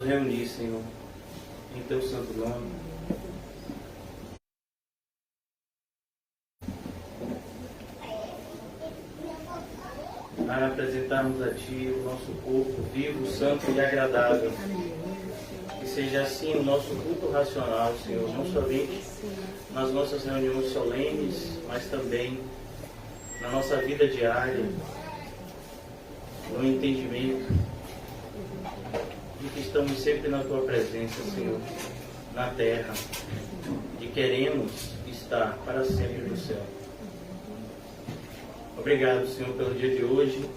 reunir, Senhor, em Teu santo nome. Para apresentarmos a Ti o nosso corpo vivo, santo e agradável. Que seja assim o nosso culto racional, Senhor, não somente nas nossas reuniões solenes, mas também na nossa vida diária, no entendimento de que estamos sempre na Tua presença, Senhor, na terra, e queremos estar para sempre no céu. Obrigado, Senhor, pelo dia de hoje.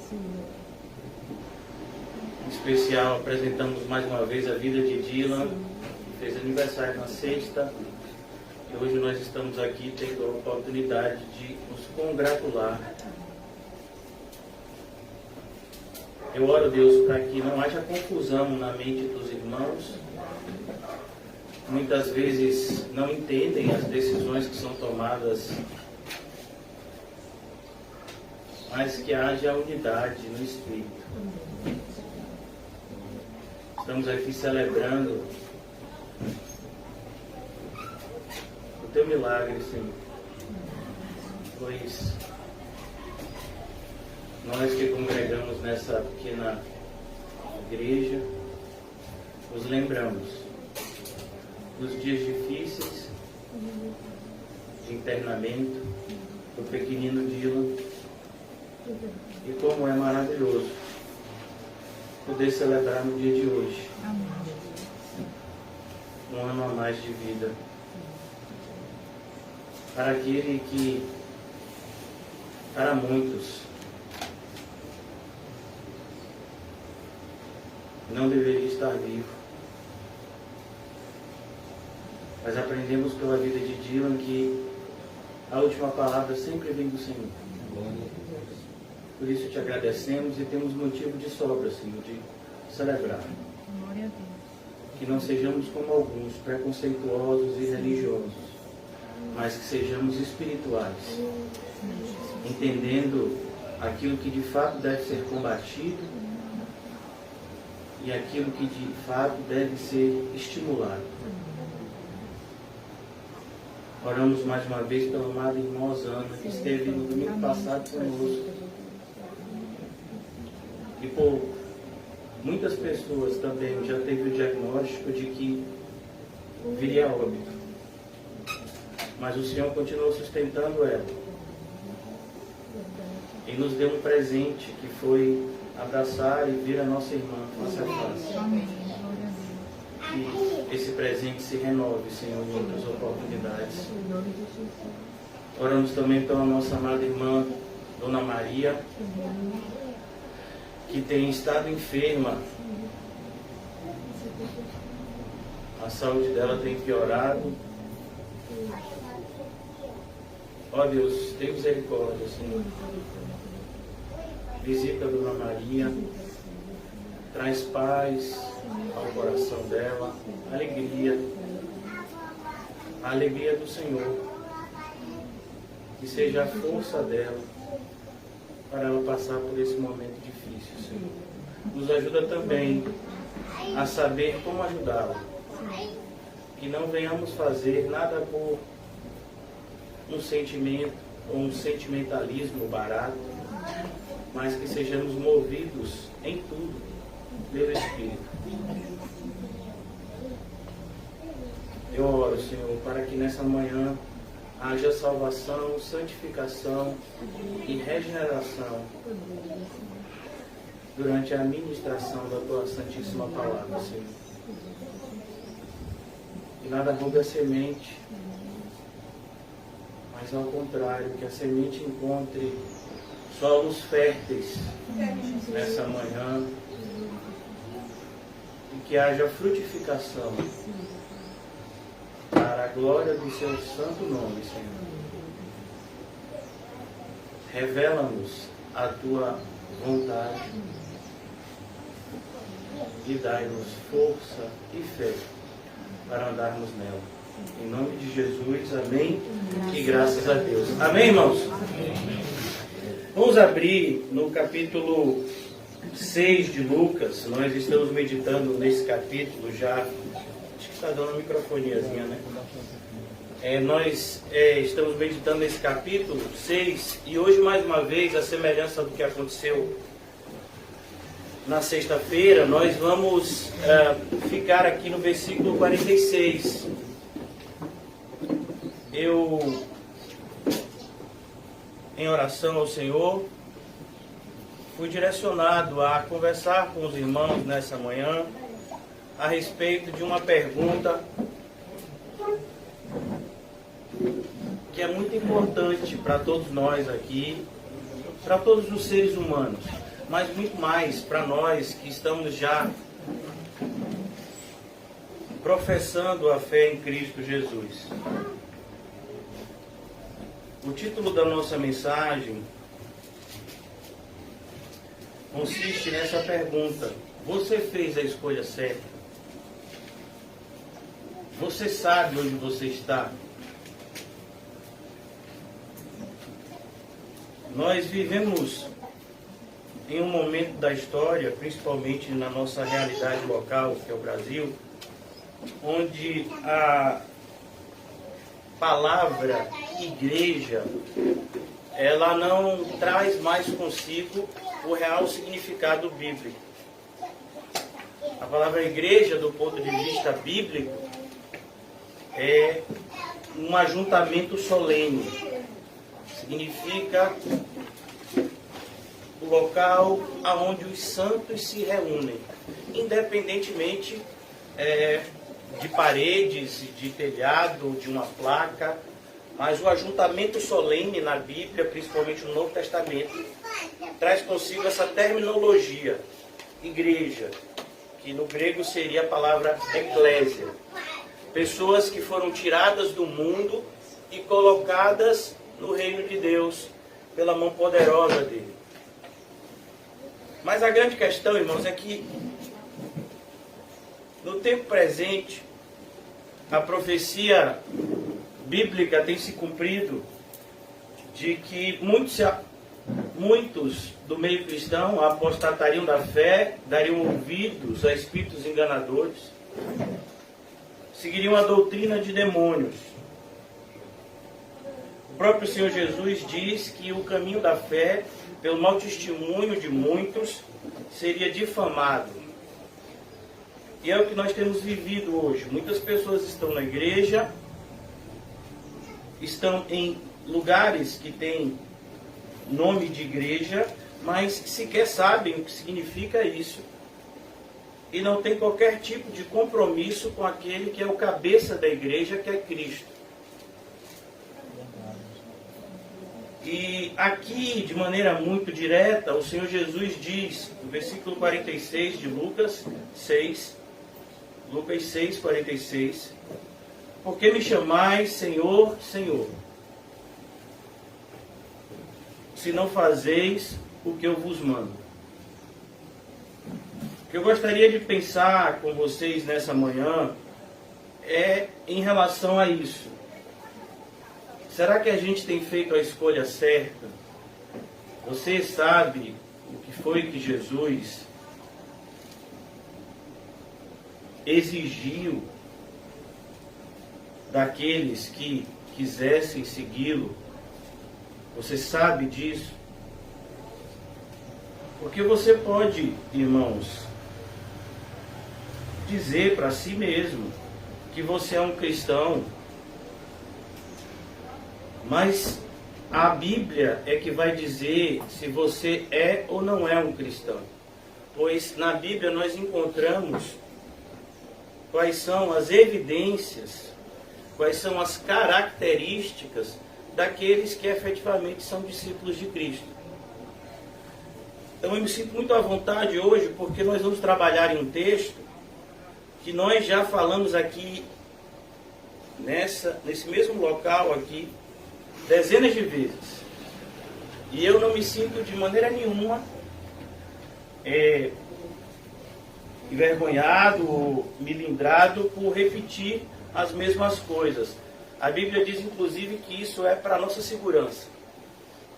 Em especial, apresentamos mais uma vez a vida de Dylan, que fez aniversário na sexta. E hoje nós estamos aqui tendo a oportunidade de nos congratular. Eu oro, Deus, para que não haja confusão na mente dos irmãos. Muitas vezes não entendem as decisões que são tomadas, mas que haja unidade no Espírito. Estamos aqui celebrando o Teu milagre, Senhor, pois nós que congregamos nessa pequena igreja, nos lembramos dos dias difíceis de internamento do pequenino Dylan. E como é maravilhoso poder celebrar no dia de hoje um ano a mais de vida para aquele que, para muitos, não deveria estar vivo. Mas aprendemos pela vida de Dylan que a última palavra sempre vem do Senhor. Por isso te agradecemos e temos motivo de sobra, Senhor, de celebrar. Glória a Deus. Que não sejamos como alguns, preconceituosos e religiosos, mas que sejamos espirituais, entendendo aquilo que de fato deve ser combatido e aquilo que de fato deve ser estimulado. Oramos mais uma vez pela amada irmã Osana, que esteve no domingo passado conosco. E por muitas pessoas também já teve o diagnóstico de que viria a óbito. Mas o Senhor continuou sustentando ela. E nos deu um presente que foi abraçar e ver a nossa irmã face a face. Que esse presente se renove, Senhor, em outras oportunidades. Oramos também pela nossa amada irmã, Dona Maria, que tem estado enferma. A saúde dela tem piorado. Ó Deus, tem misericórdia, Senhor. Visita a Dona Maria, traz paz ao coração dela, alegria, a alegria do Senhor, que seja a força dela para ela passar por esse momento difícil, Senhor. Nos ajuda também a saber como ajudá-la, que não venhamos fazer nada por um sentimento ou um sentimentalismo barato, mas que sejamos movidos em tudo pelo Espírito. Eu oro, Senhor, para que nessa manhã haja salvação, santificação e regeneração durante a ministração da Tua Santíssima Palavra, Senhor. Que nada roube a semente, mas ao contrário, que a semente encontre solos férteis nessa manhã e que haja frutificação para a glória do Seu santo nome, Senhor. Revela-nos a Tua vontade e dai-nos força e fé para andarmos nela. Em nome de Jesus, amém e graças a Deus. Amém, irmãos? Vamos abrir no capítulo 6 de Lucas. Nós estamos meditando nesse capítulo já. Acho que está dando uma microfoniazinha, né? Nós estamos meditando nesse capítulo 6 e hoje, mais uma vez, a semelhança do que aconteceu na sexta-feira, nós vamos ficar aqui no versículo 46. Eu, em oração ao Senhor, fui direcionado a conversar com os irmãos nessa manhã a respeito de uma pergunta que é muito importante para todos nós aqui, para todos os seres humanos, mas muito mais para nós que estamos já professando a fé em Cristo Jesus. O título da nossa mensagem consiste nessa pergunta: você fez a escolha certa? Você sabe onde você está? Nós vivemos em um momento da história, principalmente na nossa realidade local, que é o Brasil, onde a palavra igreja, ela não traz mais consigo o real significado bíblico. A palavra igreja, do ponto de vista bíblico, é um ajuntamento solene. Significa o local aonde os santos se reúnem, independentemente de paredes, de telhado, de uma placa, mas o ajuntamento solene na Bíblia, principalmente no Novo Testamento, traz consigo essa terminologia, igreja, que no grego seria a palavra eclésia. Pessoas que foram tiradas do mundo e colocadas no reino de Deus pela mão poderosa dele. Mas a grande questão, irmãos, é que no tempo presente a profecia bíblica tem se cumprido de que muitos do meio cristão apostatariam da fé, dariam ouvidos a espíritos enganadores, seguiriam a doutrina de demônios. O próprio Senhor Jesus diz que o caminho da fé, pelo mau testemunho de muitos, seria difamado. E é o que nós temos vivido hoje. Muitas pessoas estão na igreja, estão em lugares que têm nome de igreja, mas sequer sabem o que significa isso. E não tem qualquer tipo de compromisso com aquele que é o cabeça da igreja, que é Cristo. E aqui, de maneira muito direta, o Senhor Jesus diz, no versículo 46 de Lucas 6, Lucas 6, 46, por que me chamais Senhor, Senhor, se não fazeis o que eu vos mando? O que eu gostaria de pensar com vocês nessa manhã é em relação a isso. Será que a gente tem feito a escolha certa? Você sabe o que foi que Jesus exigiu daqueles que quisessem segui-lo? Você sabe disso? Porque você pode, irmãos, dizer para si mesmo que você é um cristão, mas a Bíblia é que vai dizer se você é ou não é um cristão. Pois na Bíblia nós encontramos quais são as evidências, quais são as características daqueles que efetivamente são discípulos de Cristo. Então eu me sinto muito à vontade hoje, porque nós vamos trabalhar em um texto que nós já falamos aqui, nesse mesmo local aqui, dezenas de vezes. E eu não me sinto de maneira nenhuma envergonhado ou milindrado por repetir as mesmas coisas. A Bíblia diz, inclusive, que isso é para a nossa segurança,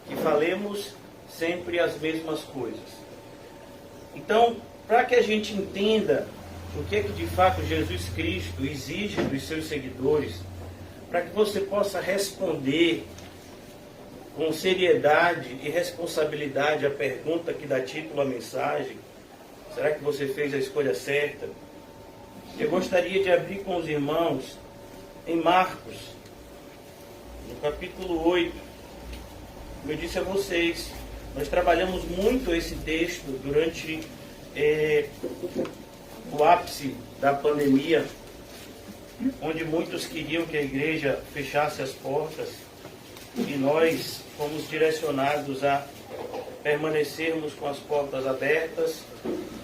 que falemos sempre as mesmas coisas. Então, para que a gente entenda o que é que de fato Jesus Cristo exige dos seus seguidores, para que você possa responder com seriedade e responsabilidade a pergunta que dá título à mensagem, será que você fez a escolha certa? Eu gostaria de abrir com os irmãos em Marcos, no capítulo 8. Como eu disse a vocês, nós trabalhamos muito esse texto durante o ápice da pandemia, onde muitos queriam que a igreja fechasse as portas, e nós fomos direcionados a permanecermos com as portas abertas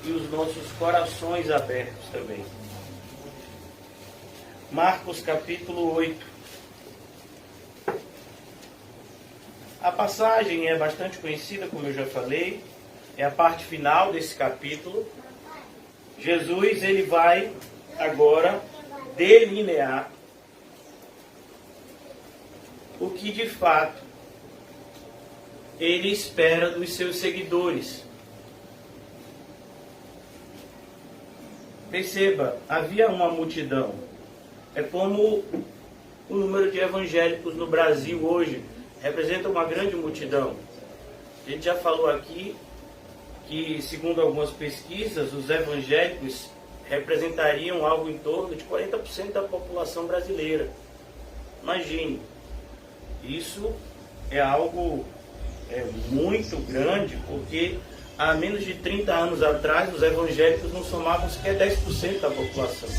e os nossos corações abertos também. Marcos capítulo 8. A passagem é bastante conhecida, como eu já falei, é a parte final desse capítulo. Jesus, ele vai agora delinear o que de fato ele espera dos seus seguidores. Perceba, havia uma multidão. É como o número de evangélicos no Brasil hoje representa uma grande multidão. A gente já falou aqui que, segundo algumas pesquisas, os evangélicos representariam algo em torno de 40% da população brasileira. Imagine, isso é algo muito grande, porque há menos de 30 anos atrás os evangélicos não somavam sequer 10% da população.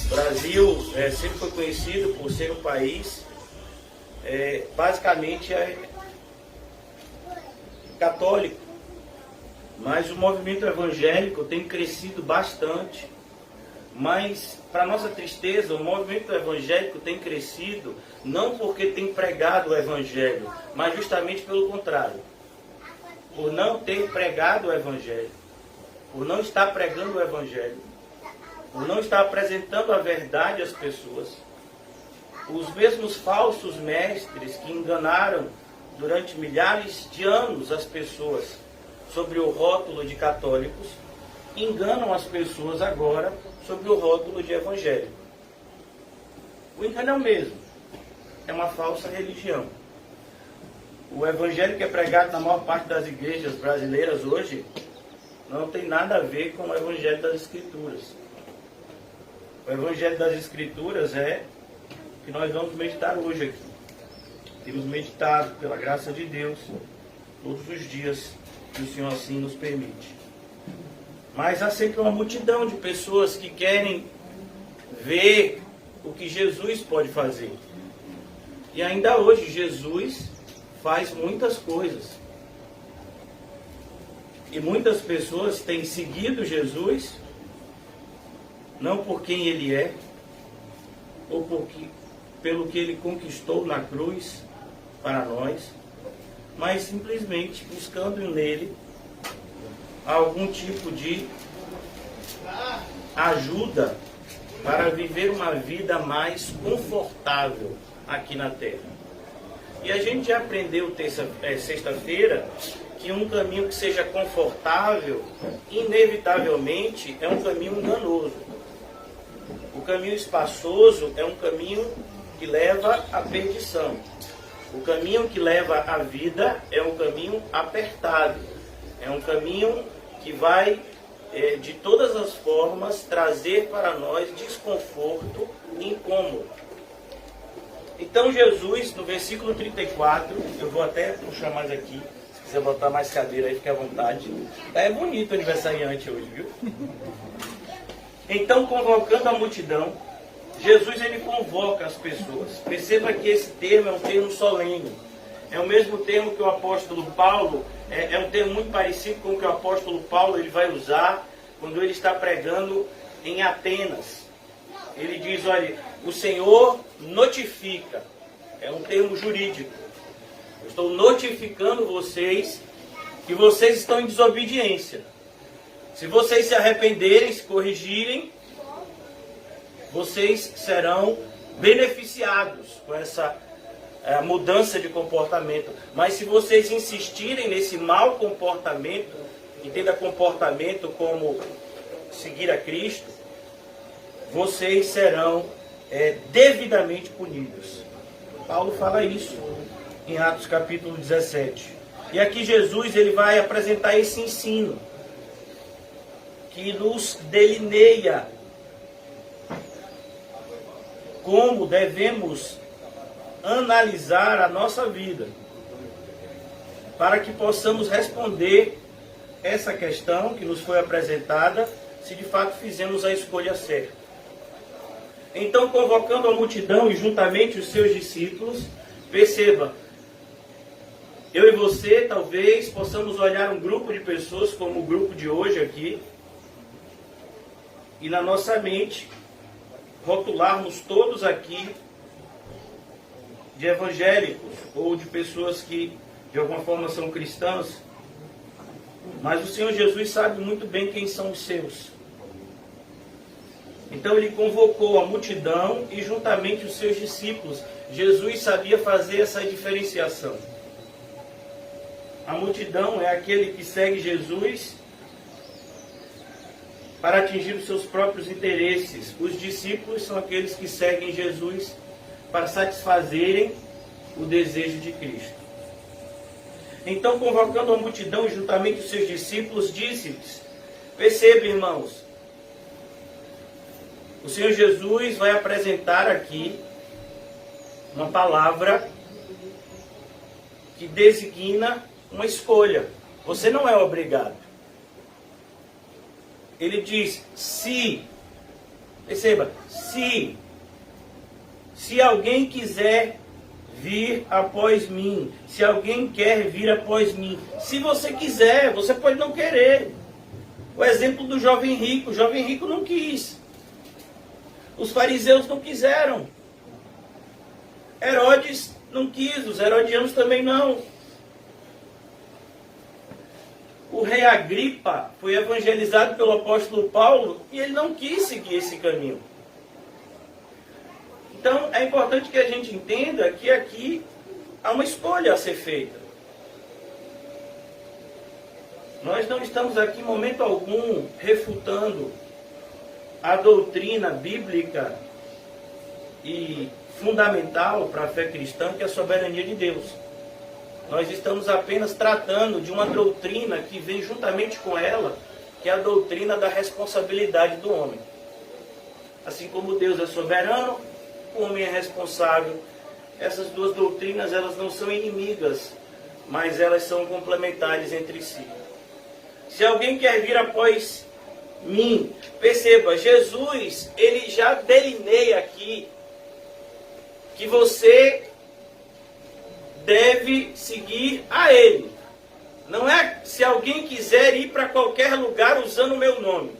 O Brasil sempre foi conhecido por ser um país basicamente católico, mas o movimento evangélico tem crescido bastante. Mas, para nossa tristeza, o movimento evangélico tem crescido não porque tem pregado o evangelho, mas justamente pelo contrário. Por não ter pregado o evangelho, por não estar pregando o evangelho, por não estar apresentando a verdade às pessoas. Os mesmos falsos mestres que enganaram durante milhares de anos as pessoas sobre o rótulo de católicos, enganam as pessoas agora sobre o rótulo de evangélico. O engano é o mesmo, é uma falsa religião. O evangelho que é pregado na maior parte das igrejas brasileiras hoje não tem nada a ver com o evangelho das Escrituras. O evangelho das Escrituras é o que nós vamos meditar hoje aqui. Temos meditado, pela graça de Deus, todos os dias que o Senhor assim nos permite. Mas há sempre uma multidão de pessoas que querem ver o que Jesus pode fazer. E ainda hoje Jesus faz muitas coisas. E muitas pessoas têm seguido Jesus, não por quem ele é, ou pelo que ele conquistou na cruz para nós, mas simplesmente buscando nele algum tipo de ajuda para viver uma vida mais confortável aqui na Terra. E a gente já aprendeu sexta-feira que um caminho que seja confortável, inevitavelmente, é um caminho enganoso. O caminho espaçoso é um caminho que leva à perdição. O caminho que leva à vida é um caminho apertado. É um caminho que vai, de todas as formas, trazer para nós desconforto e incômodo. Então Jesus, no versículo 34, eu vou até puxar mais aqui, se quiser botar mais cadeira aí, fique à vontade. É bonito o aniversariante hoje, viu? Então, convocando a multidão, Jesus ele convoca as pessoas. Perceba que esse termo é um termo solene. É o mesmo termo que o apóstolo Paulo, é um termo muito parecido com o que o apóstolo Paulo ele vai usar quando ele está pregando em Atenas. Ele diz, olha, o Senhor notifica. É um termo jurídico. Eu estou notificando vocês que vocês estão em desobediência. Se vocês se arrependerem, se corrigirem, vocês serão beneficiados com essa mudança de comportamento. Mas se vocês insistirem nesse mau comportamento, entenda comportamento como seguir a Cristo, vocês serão devidamente punidos. Paulo fala isso em Atos capítulo 17. E aqui Jesus ele vai apresentar esse ensino que nos delineia como devemos analisar a nossa vida para que possamos responder essa questão que nos foi apresentada, se de fato fizemos a escolha certa. Então, convocando a multidão e juntamente os seus discípulos, perceba, eu e você talvez possamos olhar um grupo de pessoas como o grupo de hoje aqui, e na nossa mente rotularmos todos aqui de evangélicos ou de pessoas que de alguma forma são cristãs, mas o Senhor Jesus sabe muito bem quem são os seus. Então ele convocou a multidão e juntamente os seus discípulos. Jesus sabia fazer essa diferenciação. A multidão é aquele que segue Jesus para atingir os seus próprios interesses. Os discípulos são aqueles que seguem Jesus para satisfazerem o desejo de Cristo. Então, convocando a multidão e juntamente os seus discípulos, disse-lhes: percebam, irmãos, o Senhor Jesus vai apresentar aqui uma palavra que designa uma escolha. Você não é obrigado. Ele diz, perceba, se alguém quiser vir após mim, se alguém quer vir após mim, se você quiser, você pode não querer. O exemplo do jovem rico, o jovem rico não quis. Os fariseus não quiseram. Herodes não quis, os herodianos também não. O rei Agripa foi evangelizado pelo apóstolo Paulo e ele não quis seguir esse caminho. Então é importante que a gente entenda que aqui há uma escolha a ser feita. Nós não estamos aqui em momento algum refutando a doutrina bíblica e fundamental para a fé cristã, que é a soberania de Deus. Nós estamos apenas tratando de uma doutrina que vem juntamente com ela, que é a doutrina da responsabilidade do homem. Assim como Deus é soberano, o homem é responsável. Essas duas doutrinas, elas não são inimigas, mas elas são complementares entre si. Se alguém quer vir após mim, perceba, Jesus, ele já delineia aqui que você deve seguir a ele. Não é se alguém quiser ir para qualquer lugar usando o meu nome.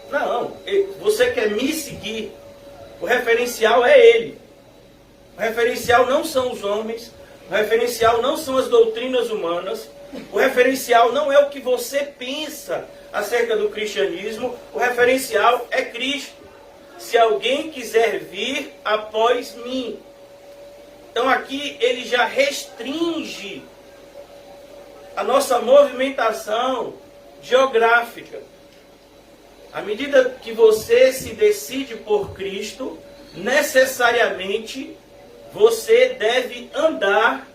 Não, você quer me seguir, o referencial é ele. O referencial não são os homens, o referencial não são as doutrinas humanas, o referencial não é o que você pensa acerca do cristianismo, o referencial é Cristo. Se alguém quiser vir após mim. Então aqui ele já restringe a nossa movimentação geográfica. À medida que você se decide por Cristo, necessariamente você deve andar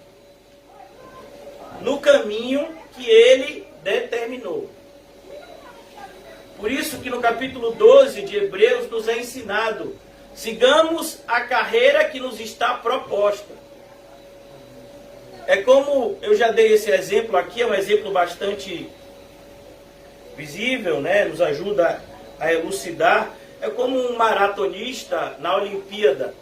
no caminho que ele determinou. Por isso que no capítulo 12 de Hebreus nos é ensinado: sigamos a carreira que nos está proposta. É como eu já dei esse exemplo aqui, é um exemplo bastante visível, né? Nos ajuda a elucidar. É como um maratonista na Olimpíada.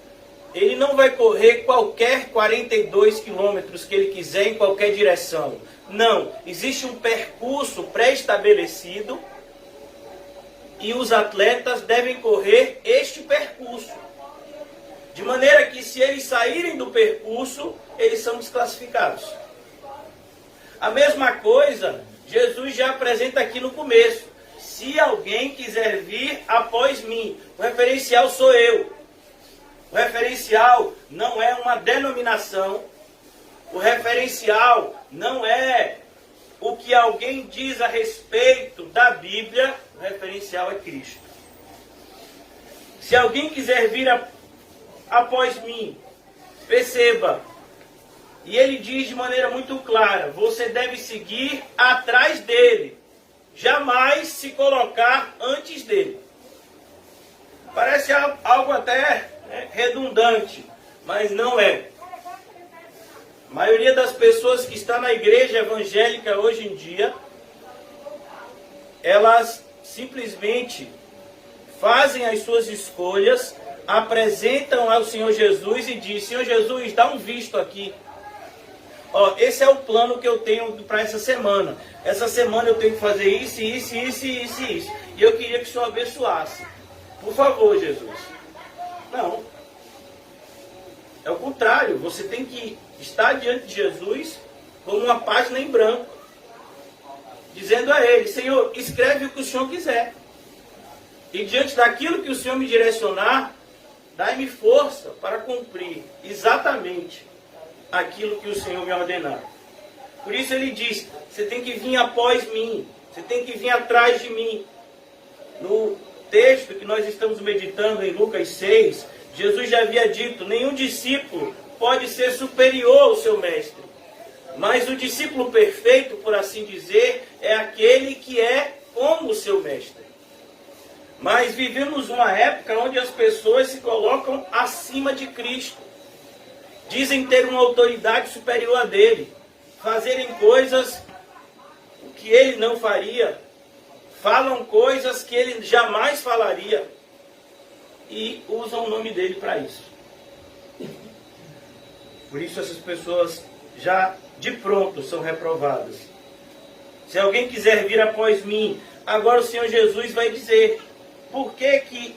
Ele não vai correr qualquer 42 quilômetros que ele quiser em qualquer direção. Não, existe um percurso pré-estabelecido e os atletas devem correr este percurso. De maneira que se eles saírem do percurso, eles são desclassificados. A mesma coisa, Jesus já apresenta aqui no começo. Se alguém quiser vir após mim, o referencial sou eu. O referencial não é uma denominação. O referencial não é o que alguém diz a respeito da Bíblia, o referencial é Cristo. Se alguém quiser vir após mim, perceba, e ele diz de maneira muito clara, você deve seguir atrás dele, jamais se colocar antes dele. Parece algo até redundante, mas não é. A maioria das pessoas que está na igreja evangélica hoje em dia, elas simplesmente fazem as suas escolhas, apresentam ao Senhor Jesus e dizem, Senhor Jesus, dá um visto aqui. Ó, esse é o plano que eu tenho para essa semana. Essa semana eu tenho que fazer isso. E eu queria que o Senhor abençoasse. Por favor, Jesus. Não. É o contrário. Você tem que estar diante de Jesus como uma página em branco. Dizendo a Ele, Senhor, escreve o que o Senhor quiser. E diante daquilo que o Senhor me direcionar, dai-me força para cumprir exatamente aquilo que o Senhor me ordenar. Por isso ele diz, você tem que vir após mim, você tem que vir atrás de mim. No texto que nós estamos meditando em Lucas 6, Jesus já havia dito, nenhum discípulo pode ser superior ao seu mestre. Mas o discípulo perfeito, por assim dizer, é aquele que é como o seu mestre. Mas vivemos uma época onde as pessoas se colocam acima de Cristo. Dizem ter uma autoridade superior a dele. Fazerem coisas que ele não faria. Falam coisas que ele jamais falaria. E usam o nome dele para isso. Por isso essas pessoas já de pronto são reprovadas. Se alguém quiser vir após mim, agora o Senhor Jesus vai dizer, por que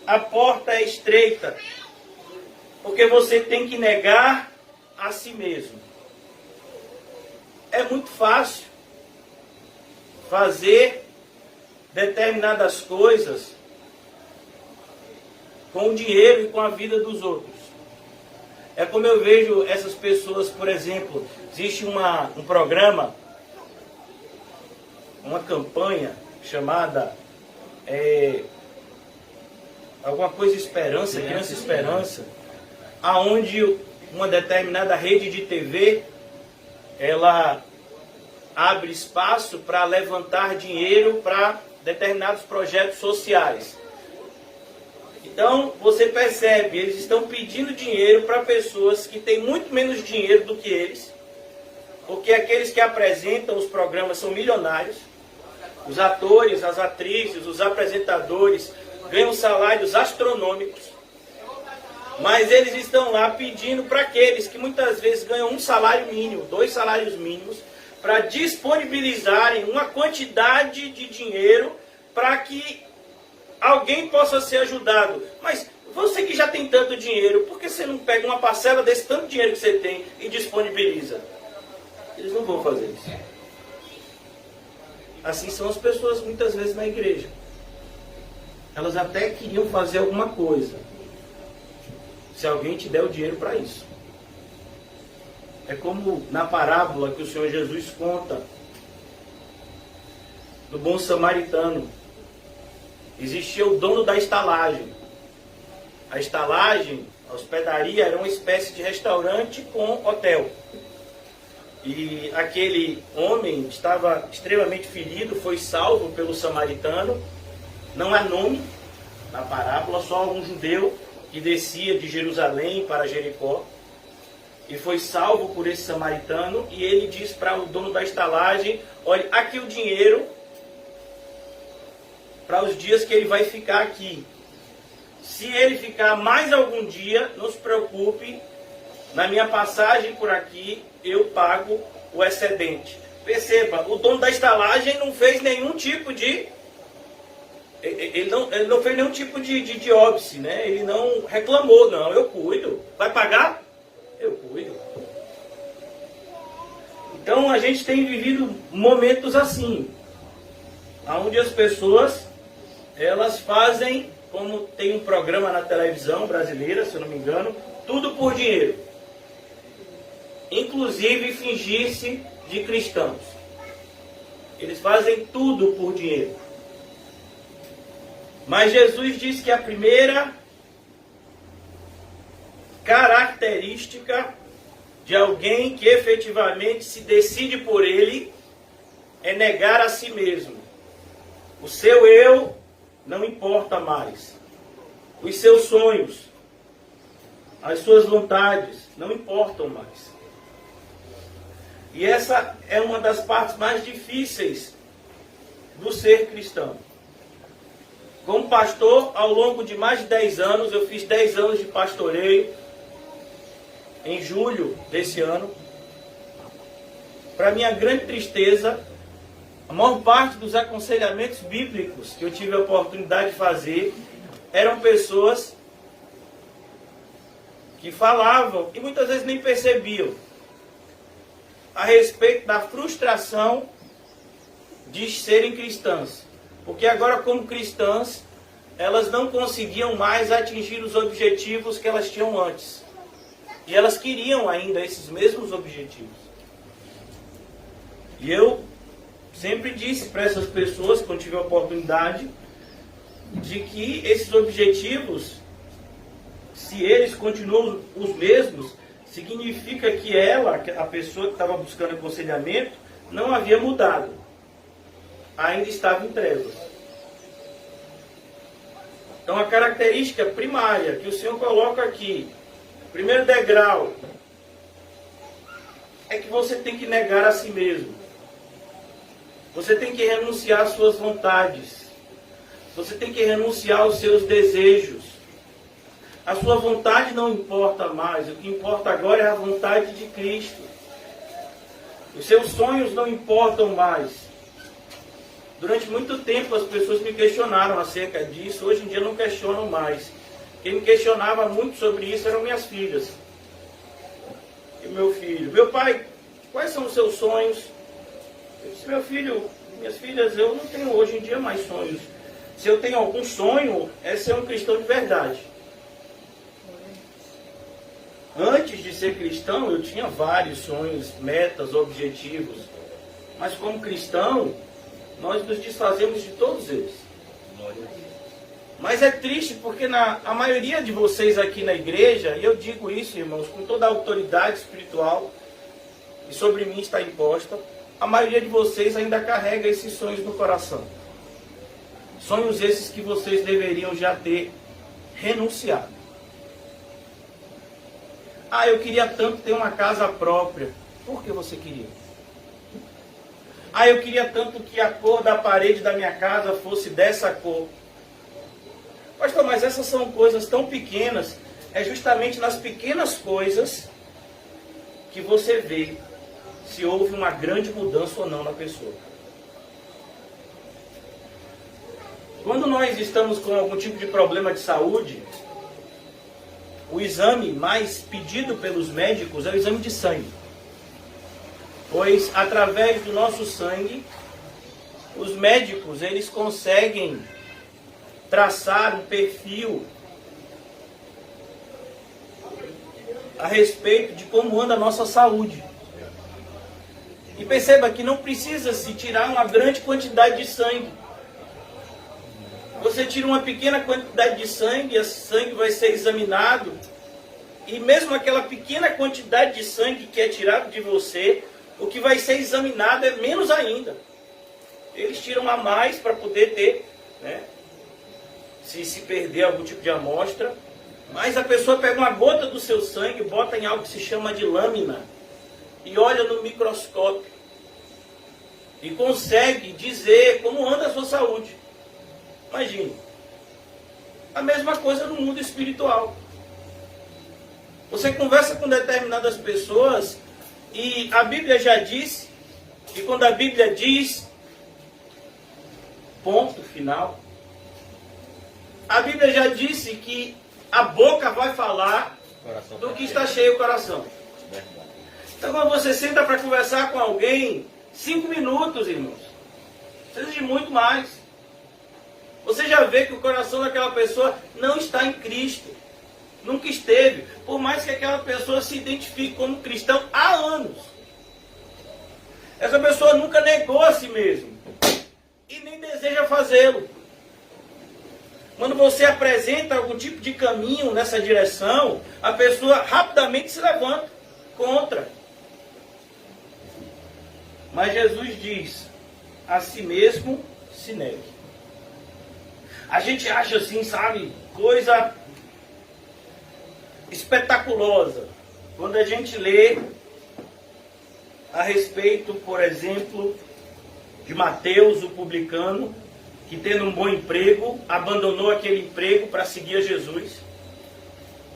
a porta é estreita? Porque você tem que negar a si mesmo. É muito fácil fazer determinadas coisas com o dinheiro e com a vida dos outros. É como eu vejo essas pessoas, por exemplo, existe um programa, uma campanha chamada alguma coisa Esperança, Criança Esperança, aonde uma determinada rede de TV, ela abre espaço para levantar dinheiro para determinados projetos sociais. Então, você percebe, eles estão pedindo dinheiro para pessoas que têm muito menos dinheiro do que eles, porque aqueles que apresentam os programas são milionários, os atores, as atrizes, os apresentadores ganham salários astronômicos, mas eles estão lá pedindo para aqueles que muitas vezes ganham um salário mínimo, 2 salários mínimos, para disponibilizarem uma quantidade de dinheiro para que alguém possa ser ajudado. Mas você que já tem tanto dinheiro, por que você não pega uma parcela desse tanto dinheiro que você tem e disponibiliza? Eles não vão fazer isso. Assim são as pessoas muitas vezes na igreja. Elas até queriam fazer alguma coisa, se alguém te der o dinheiro para isso. É como na parábola que o Senhor Jesus conta do bom samaritano. Existia o dono da estalagem. A estalagem, a hospedaria, era uma espécie de restaurante com hotel. E aquele homem estava extremamente ferido, foi salvo pelo samaritano. Não há nome na parábola, só um judeu que descia de Jerusalém para Jericó. E foi salvo por esse samaritano. E ele diz para o dono da estalagem, olha, aqui o dinheiro para os dias que ele vai ficar aqui. Se ele ficar mais algum dia, não se preocupe, na minha passagem por aqui, eu pago o excedente. Perceba, o dono da estalagem não fez nenhum tipo de... Ele não fez nenhum tipo de óbice, né? Ele não reclamou, não, eu cuido. Vai pagar? Eu cuido. Então a gente tem vivido momentos assim, onde as pessoas, elas fazem, como tem um programa na televisão brasileira, se eu não me engano, tudo por dinheiro. Inclusive fingir-se de cristãos. Eles fazem tudo por dinheiro. Mas Jesus disse que a primeira característica de alguém que efetivamente se decide por ele é negar a si mesmo. O seu eu não importa mais. Os seus sonhos, as suas vontades não importam mais. E essa é uma das partes mais difíceis do ser cristão. Como pastor, ao longo de mais de 10 anos, eu fiz 10 anos de pastoreio em julho desse ano. Para minha grande tristeza, a maior parte dos aconselhamentos bíblicos que eu tive a oportunidade de fazer eram pessoas que falavam, e muitas vezes nem percebiam, a respeito da frustração de serem cristãs. Porque agora, como cristãs, elas não conseguiam mais atingir os objetivos que elas tinham antes. E elas queriam ainda esses mesmos objetivos. E eu sempre disse para essas pessoas, quando tive a oportunidade, de que esses objetivos, se eles continuam os mesmos, significa que ela, a pessoa que estava buscando aconselhamento, não havia mudado. Ainda estava em trevas. Então a característica primária que o Senhor coloca aqui, primeiro degrau, é que você tem que negar a si mesmo. Você tem que renunciar às suas vontades. Você tem que renunciar aos seus desejos. A sua vontade não importa mais. O que importa agora é a vontade de Cristo. Os seus sonhos não importam mais. Durante muito tempo as pessoas me questionaram acerca disso. Hoje em dia não questionam mais. Quem me questionava muito sobre isso eram minhas filhas. E meu filho. Meu pai, quais são os seus sonhos? Eu disse, meu filho, minhas filhas, eu não tenho hoje em dia mais sonhos. Se eu tenho algum sonho, é ser um cristão de verdade. Antes de ser cristão, eu tinha vários sonhos, metas, objetivos. Mas como cristão, nós nos desfazemos de todos eles. Mas é triste porque a maioria de vocês aqui na igreja, e eu digo isso, irmãos, com toda a autoridade espiritual que sobre mim está imposta, a maioria de vocês ainda carrega esses sonhos no coração. Sonhos esses que vocês deveriam já ter renunciado. Ah, eu queria tanto ter uma casa própria. Por que você queria? Ah, eu queria tanto que a cor da parede da minha casa fosse dessa cor. Pastor, mas essas são coisas tão pequenas. É justamente nas pequenas coisas que você vê se houve uma grande mudança ou não na pessoa. Quando nós estamos com algum tipo de problema de saúde, o exame mais pedido pelos médicos é o exame de sangue. Pois através do nosso sangue, os médicos eles conseguem traçar um perfil a respeito de como anda a nossa saúde. E perceba que não precisa se tirar uma grande quantidade de sangue. Você tira uma pequena quantidade de sangue, esse sangue vai ser examinado, e mesmo aquela pequena quantidade de sangue que é tirado de você, o que vai ser examinado é menos ainda. Eles tiram a mais para poder ter, né, se perder algum tipo de amostra, mas a pessoa pega uma gota do seu sangue, bota em algo que se chama de lâmina, e olha no microscópio, e consegue dizer como anda a sua saúde. Imagine, a mesma coisa no mundo espiritual. Você conversa com determinadas pessoas e a Bíblia já disse, e quando a Bíblia diz, ponto final, a Bíblia já disse que a boca vai falar do que está cheio o coração. Então quando você senta para conversar com alguém, 5 minutos, irmãos, precisa de muito mais. Você já vê que o coração daquela pessoa não está em Cristo. Nunca esteve. Por mais que aquela pessoa se identifique como cristão há anos. Essa pessoa nunca negou a si mesmo. deseja fazê-lo. Quando você apresenta algum tipo de caminho nessa direção, a pessoa rapidamente se levanta contra. Mas Jesus diz, a si mesmo se negue. A gente acha assim, sabe, coisa espetaculosa. Quando a gente lê a respeito, por exemplo, de Mateus, o publicano, que tendo um bom emprego, abandonou aquele emprego para seguir a Jesus.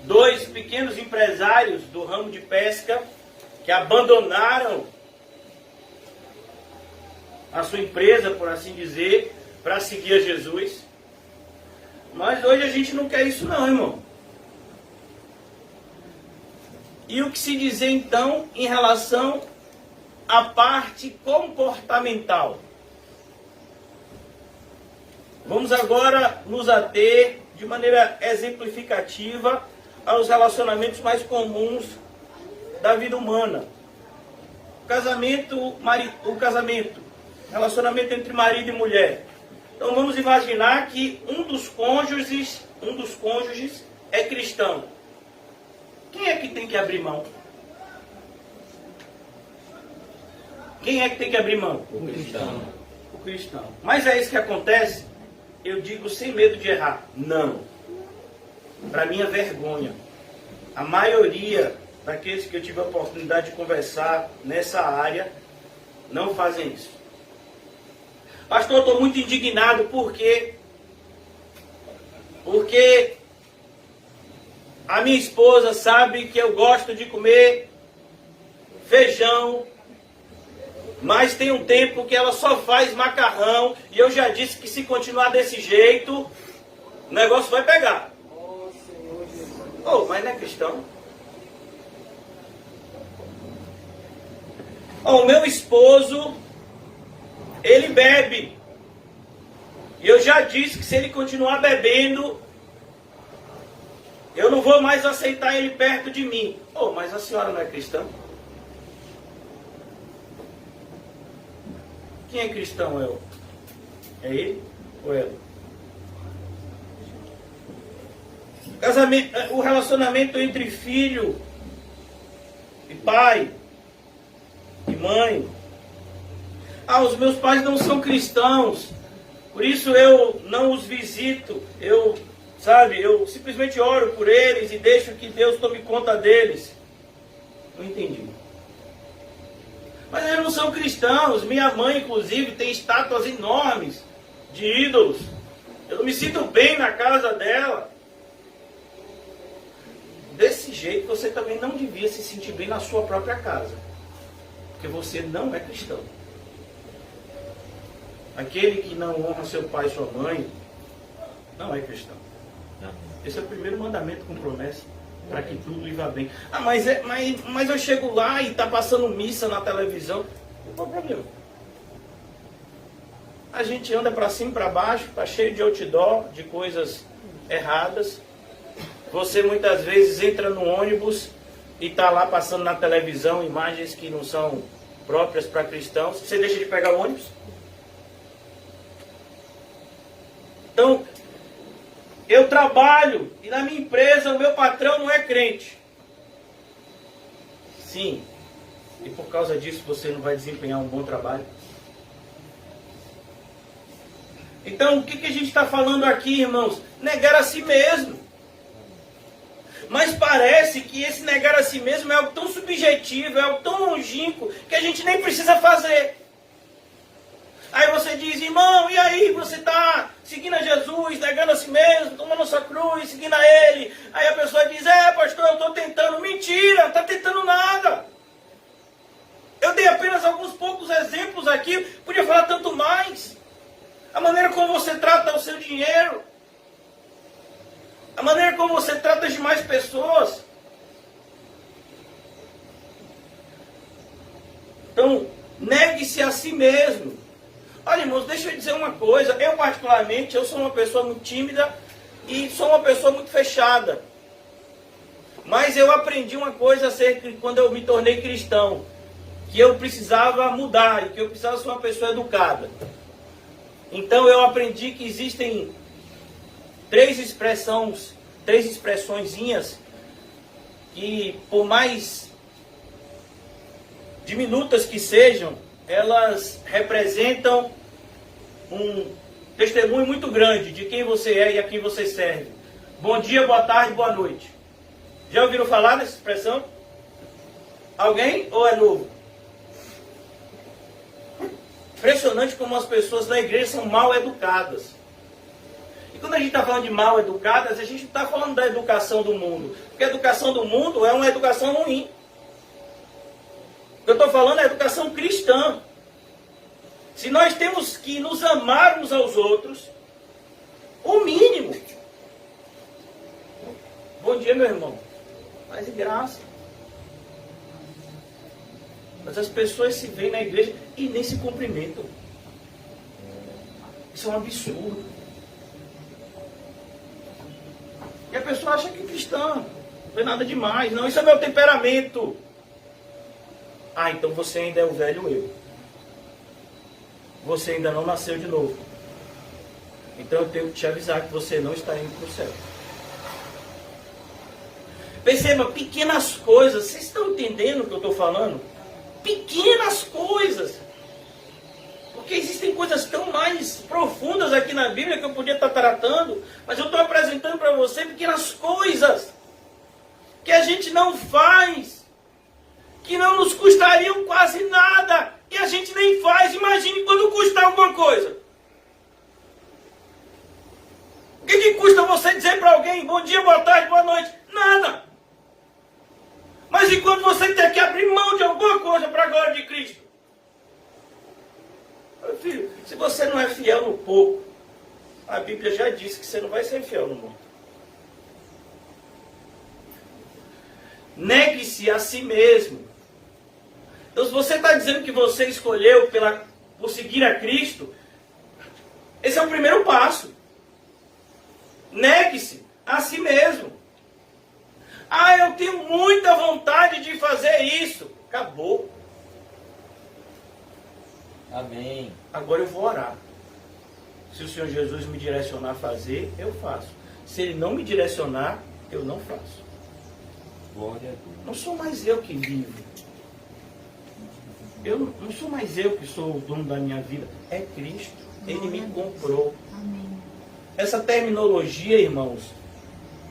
2 pequenos empresários do ramo de pesca que abandonaram a sua empresa, por assim dizer, para seguir a Jesus. Mas hoje a gente não quer isso não, irmão. E o que se dizer então em relação à parte comportamental? Vamos agora nos ater de maneira exemplificativa aos relacionamentos mais comuns da vida humana. O casamento, relacionamento entre marido e mulher. Então vamos imaginar que um dos cônjuges é cristão. Quem é que tem que abrir mão? Quem é que tem que abrir mão? O cristão. O cristão. Mas é isso que acontece? Eu digo sem medo de errar. Não. Para minha vergonha. A maioria daqueles que eu tive a oportunidade de conversar nessa área não fazem isso. Pastor, eu estou muito indignado. Por quê? Porque a minha esposa sabe que eu gosto de comer feijão, mas tem um tempo que ela só faz macarrão, e eu já disse que se continuar desse jeito, o negócio vai pegar. Oh, mas não é cristão? Oh, o meu esposo, ele bebe. E eu já disse que se ele continuar bebendo, eu não vou mais aceitar ele perto de mim. Oh, mas a senhora não é cristã? Quem é cristão? Eu? É ele ou ela? O relacionamento entre filho e pai e mãe. Ah, os meus pais não são cristãos, por isso eu não os visito. Eu simplesmente oro por eles e deixo que Deus tome conta deles. Não entendi. Mas eles não são cristãos. Minha mãe, inclusive, tem estátuas enormes de ídolos. Eu não me sinto bem na casa dela. Desse jeito, você também não devia se sentir bem na sua própria casa. Porque você não é cristão. Aquele que não honra seu pai e sua mãe, não é cristão. Esse é o primeiro mandamento com promessa, para que tudo lhe vá bem. Ah, mas eu chego lá e está passando missa na televisão. Qual o problema? A gente anda para cima e para baixo, está cheio de outdoor, de coisas erradas. Você muitas vezes entra no ônibus e está lá passando na televisão imagens que não são próprias para cristãos. Você deixa de pegar o ônibus? Então, eu trabalho e na minha empresa o meu patrão não é crente. Sim. E por causa disso você não vai desempenhar um bom trabalho. Então, o que a gente está falando aqui, irmãos? Negar a si mesmo. Mas parece que esse negar a si mesmo é algo tão subjetivo, é algo tão longínquo, que a gente nem precisa fazer. Aí você diz, irmão, e aí? Você está seguindo a Jesus, negando a si mesmo, tomando a sua cruz, seguindo a Ele. Aí a pessoa diz, pastor, eu estou tentando. Mentira, não está tentando nada. Eu dei apenas alguns poucos exemplos aqui, podia falar tanto mais. A maneira como você trata o seu dinheiro. A maneira como você trata as demais pessoas. Então, negue-se a si mesmo. Olha, irmãos, deixa eu dizer uma coisa. Eu, particularmente, eu sou uma pessoa muito tímida e sou uma pessoa muito fechada. Mas eu aprendi uma coisa acerca de quando eu me tornei cristão. Que eu precisava mudar e que eu precisava ser uma pessoa educada. Então eu aprendi que existem três expressõezinhas que, por mais diminutas que sejam, elas representam um testemunho muito grande de quem você é e a quem você serve. Bom dia, boa tarde, boa noite. Já ouviram falar dessa expressão? Alguém ou é novo? Impressionante como as pessoas da igreja são mal educadas. E quando a gente está falando de mal educadas, a gente não está falando da educação do mundo. Porque a educação do mundo é uma educação ruim. O que eu estou falando é a educação cristã. Se nós temos que nos amar uns aos outros, o mínimo. Bom dia, meu irmão. Paz e graça. Mas as pessoas se veem na igreja e nem se cumprimentam. Isso é um absurdo. E a pessoa acha que é cristã. Não é nada demais. Não, isso é meu temperamento. Ah, então você ainda é o velho eu. Você ainda não nasceu de novo. Então eu tenho que te avisar que você não está indo para o céu. Perceba, pequenas coisas. Vocês estão entendendo o que eu estou falando? Pequenas coisas. Porque existem coisas tão mais profundas aqui na Bíblia que eu podia estar tratando, mas eu estou apresentando para você pequenas coisas que a gente não faz, que não nos custariam quase nada, e a gente nem faz. Imagine quando custar alguma coisa. O que custa você dizer para alguém bom dia, boa tarde, boa noite? Nada. Mas e quando você tem que abrir mão de alguma coisa para a glória de Cristo? Meu filho, se você não é fiel no pouco, a Bíblia já disse que você não vai ser fiel no muito. Negue-se a si mesmo. Então, se você está dizendo que você escolheu por seguir a Cristo, esse é o primeiro passo. Negue-se a si mesmo. Ah, eu tenho muita vontade de fazer isso. Acabou. Amém. Agora eu vou orar. Se o Senhor Jesus me direcionar a fazer, eu faço. Se Ele não me direcionar, eu não faço. Glória a Deus. Não sou mais eu que vivo. Eu não sou mais eu que sou o dono da minha vida. É Cristo. Ele me comprou. Amém. Essa terminologia, irmãos,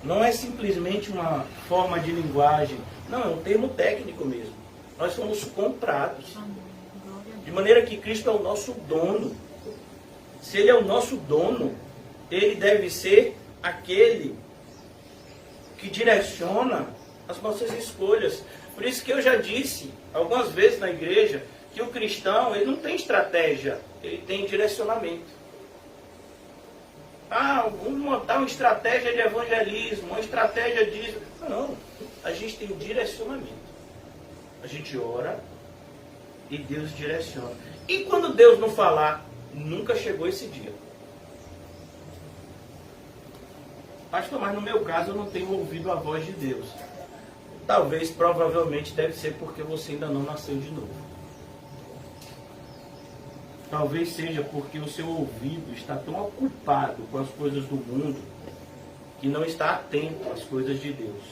não é simplesmente uma forma de linguagem. Não, é um termo técnico mesmo. Nós somos comprados. De maneira que Cristo é o nosso dono. Se Ele é o nosso dono, Ele deve ser aquele que direciona as nossas escolhas. Por isso que eu já disse algumas vezes na igreja que o cristão, ele não tem estratégia, ele tem direcionamento. Ah, vamos montar uma estratégia de evangelismo, uma estratégia disso. Não, a gente tem um direcionamento. A gente ora e Deus direciona. E quando Deus não falar, nunca chegou esse dia. Pastor, mas no meu caso eu não tenho ouvido a voz de Deus. Talvez, provavelmente, deve ser porque você ainda não nasceu de novo. Talvez seja porque o seu ouvido está tão ocupado com as coisas do mundo que não está atento às coisas de Deus.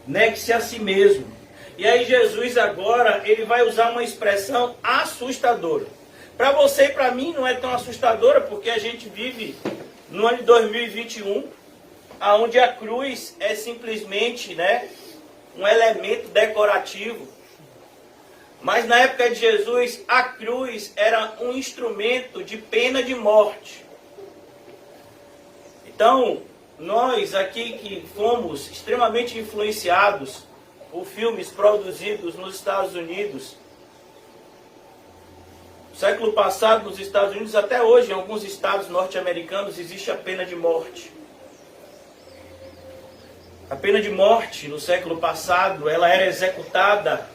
Negue-se a si mesmo. E aí Jesus agora, ele vai usar uma expressão assustadora. Para você e para mim não é tão assustadora, porque a gente vive no ano de 2021, onde a cruz é simplesmente, um elemento decorativo. Mas na época de Jesus, a cruz era um instrumento de pena de morte. Então, nós aqui que fomos extremamente influenciados por filmes produzidos nos Estados Unidos, no século passado nos Estados Unidos, até hoje em alguns estados norte-americanos existe a pena de morte. A pena de morte no século passado, ela era executada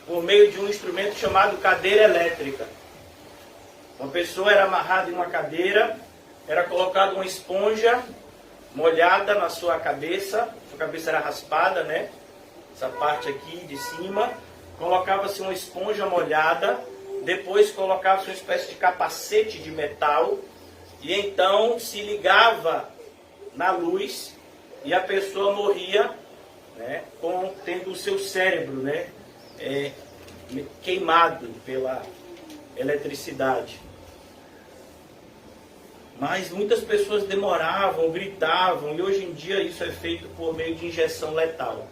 por meio de um instrumento chamado cadeira elétrica. Uma pessoa era amarrada em uma cadeira, era colocada uma esponja molhada na sua cabeça era raspada, essa parte aqui de cima, colocava-se uma esponja molhada depois colocava uma espécie de capacete de metal, e então se ligava na luz, e a pessoa morria, né, tendo o seu cérebro, né, queimado pela eletricidade. Mas muitas pessoas demoravam, gritavam, e hoje em dia isso é feito por meio de injeção letal.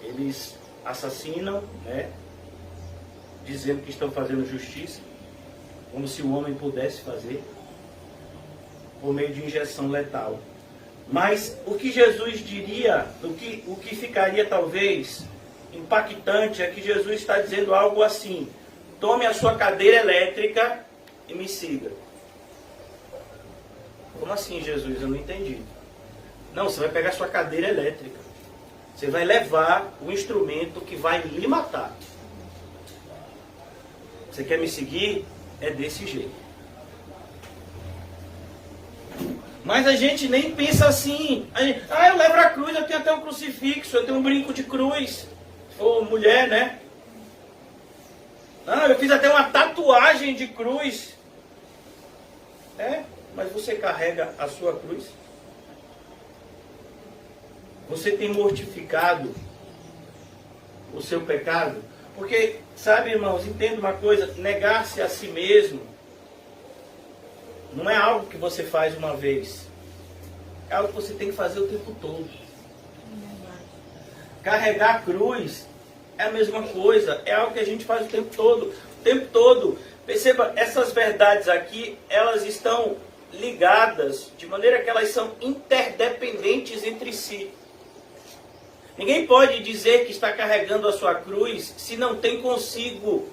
Eles assassinam, né, dizendo que estão fazendo justiça, como se o homem pudesse fazer, por meio de injeção letal. Mas o que Jesus diria, o que ficaria talvez impactante, é que Jesus está dizendo algo assim: tome a sua cadeira elétrica e me siga. Como assim, Jesus? Eu não entendi. Não, você vai pegar a sua cadeira elétrica. Você vai levar o instrumento que vai lhe matar. Você quer me seguir? É desse jeito. Mas a gente nem pensa assim. Eu levo a cruz, eu tenho até um crucifixo, eu tenho um brinco de cruz. Se for mulher, né? Eu fiz até uma tatuagem de cruz. Mas você carrega a sua cruz? Você tem mortificado o seu pecado? Porque, sabe, irmãos, entenda uma coisa: negar-se a si mesmo não é algo que você faz uma vez. É algo que você tem que fazer o tempo todo. Carregar a cruz é a mesma coisa. É algo que a gente faz o tempo todo. O tempo todo. Perceba, essas verdades aqui, elas estão ligadas, de maneira que elas são interdependentes entre si. Ninguém pode dizer que está carregando a sua cruz se não tem consigo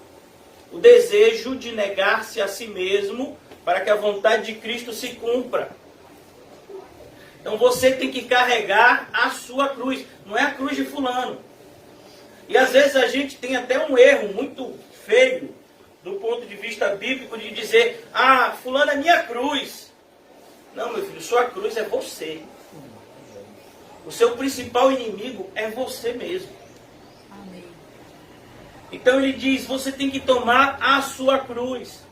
o desejo de negar-se a si mesmo para que a vontade de Cristo se cumpra. Então você tem que carregar a sua cruz, não é a cruz de fulano. E às vezes a gente tem até um erro muito feio, do ponto de vista bíblico, de dizer: fulano é minha cruz. Não, meu filho, sua cruz é você. O seu principal inimigo é você mesmo. Amém. Então ele diz: você tem que tomar a sua cruz.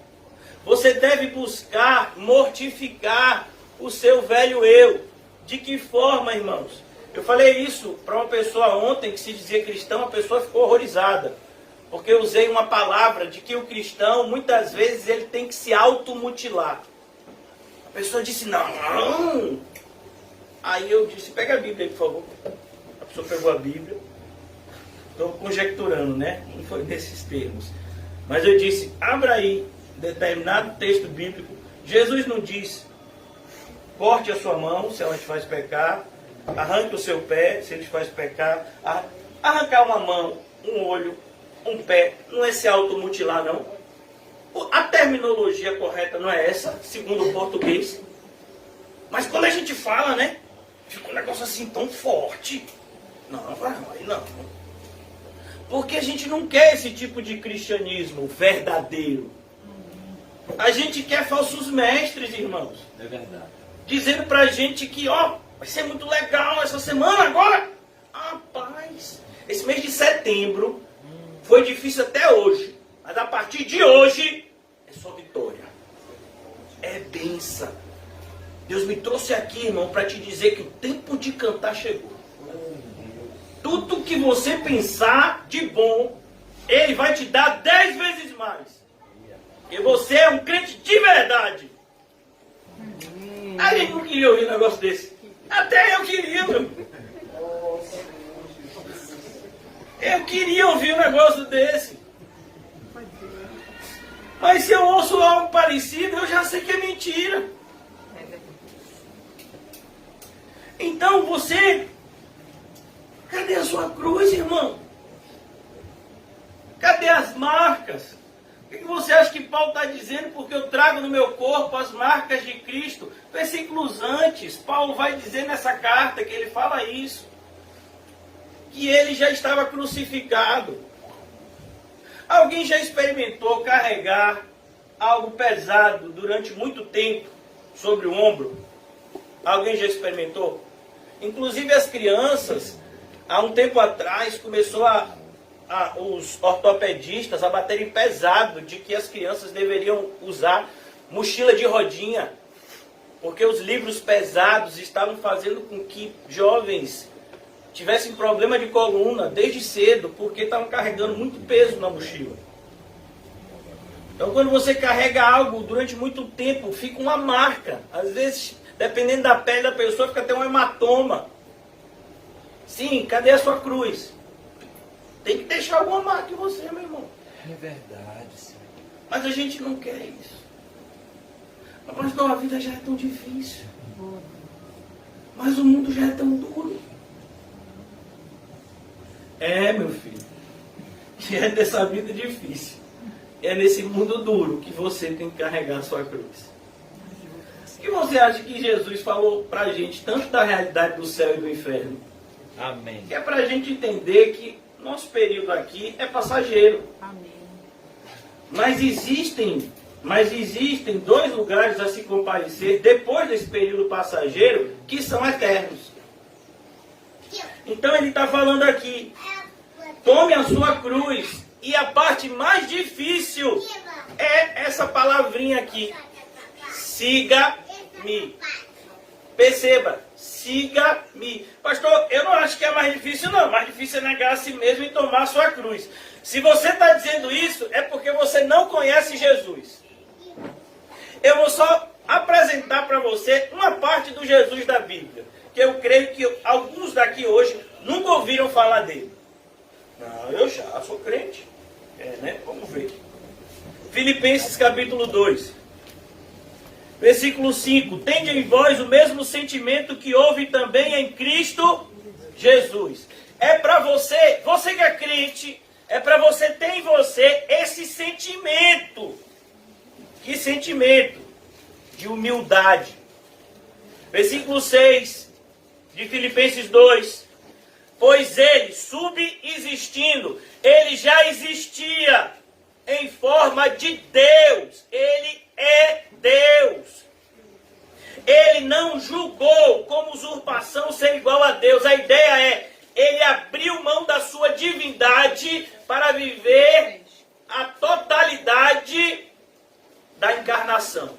Você deve buscar mortificar o seu velho eu. De que forma, irmãos? Eu falei isso para uma pessoa ontem que se dizia cristão, a pessoa ficou horrorizada. Porque eu usei uma palavra de que o cristão, muitas vezes, ele tem que se automutilar. A pessoa disse: não. Aí eu disse: pega a Bíblia aí, por favor. A pessoa pegou a Bíblia. Estou conjecturando, né? Não foi nesses termos. Mas eu disse: abra aí determinado texto bíblico. Jesus não diz: corte a sua mão se ela te faz pecar, arranque o seu pé se ele te faz pecar. Arrancar uma mão, um olho, um pé, não é se automutilar, não. A terminologia correta não é essa, segundo o português. Mas quando a gente fala, né, fica um negócio assim tão forte. Não, aí não. Porque a gente não quer esse tipo de cristianismo verdadeiro. A gente quer falsos mestres, irmãos. É verdade. Dizendo pra gente que, vai ser muito legal essa semana agora. Rapaz, esse mês de setembro foi difícil até hoje. Mas a partir de hoje, é só vitória. É bênção. Deus me trouxe aqui, irmão, para te dizer que o tempo de cantar chegou. Tudo que você pensar de bom, Ele vai te dar 10 vezes mais. E você é um crente de verdade. A gente não queria ouvir um negócio desse. Até eu queria, meu. Eu queria ouvir um negócio desse. Mas se eu ouço algo parecido, eu já sei que é mentira. Então você... Cadê a sua cruz, irmão? Cadê as marcas? O que você acha que Paulo está dizendo? Porque eu trago no meu corpo as marcas de Cristo. Versículos antes, Paulo vai dizer nessa carta que ele fala isso. Que ele já estava crucificado. Alguém já experimentou carregar algo pesado durante muito tempo sobre o ombro? Alguém já experimentou? Inclusive as crianças, há um tempo atrás, começou a os ortopedistas a baterem pesado de que as crianças deveriam usar mochila de rodinha, porque os livros pesados estavam fazendo com que jovens tivessem problema de coluna desde cedo, porque estavam carregando muito peso na mochila. Então, quando você carrega algo durante muito tempo, fica uma marca. Às vezes, dependendo da pele da pessoa, fica até um hematoma. Sim, cadê a sua cruz? Tem que deixar alguma marca em você, meu irmão. É verdade, Senhor. Mas a gente não quer isso. Mas não, a vida já é tão difícil. Mas o mundo já é tão duro. É, meu filho. Que é dessa vida difícil. É nesse mundo duro que você tem que carregar a sua cruz. O que você acha que Jesus falou pra gente, tanto da realidade do céu e do inferno? Amém. Que é pra gente entender que nosso período aqui é passageiro. Amém. Mas existem dois lugares a se comparecer depois desse período passageiro que são eternos. Então ele está falando aqui, tome a sua cruz. E a parte mais difícil é essa palavrinha aqui. Siga-me. Perceba, siga-me. Pastor, eu não acho que é mais difícil não. Mais difícil é negar a si mesmo e tomar a sua cruz. Se você está dizendo isso, é porque você não conhece Jesus. Eu vou só apresentar para você uma parte do Jesus da Bíblia. Que eu creio que alguns daqui hoje nunca ouviram falar dele. Não, eu já sou crente. Né? Vamos ver. Filipenses capítulo 2. Versículo 5. Tende em vós o mesmo sentimento que houve também em Cristo Jesus. É para você, você que é crente, é para você ter em você esse sentimento. Que sentimento? De humildade. Versículo 6 de Filipenses 2. Pois ele, subexistindo, ele já existia em forma de Deus. Ele é Deus. Ele não julgou como usurpação ser igual a Deus. A ideia é, ele abriu mão da sua divindade para viver a totalidade da encarnação.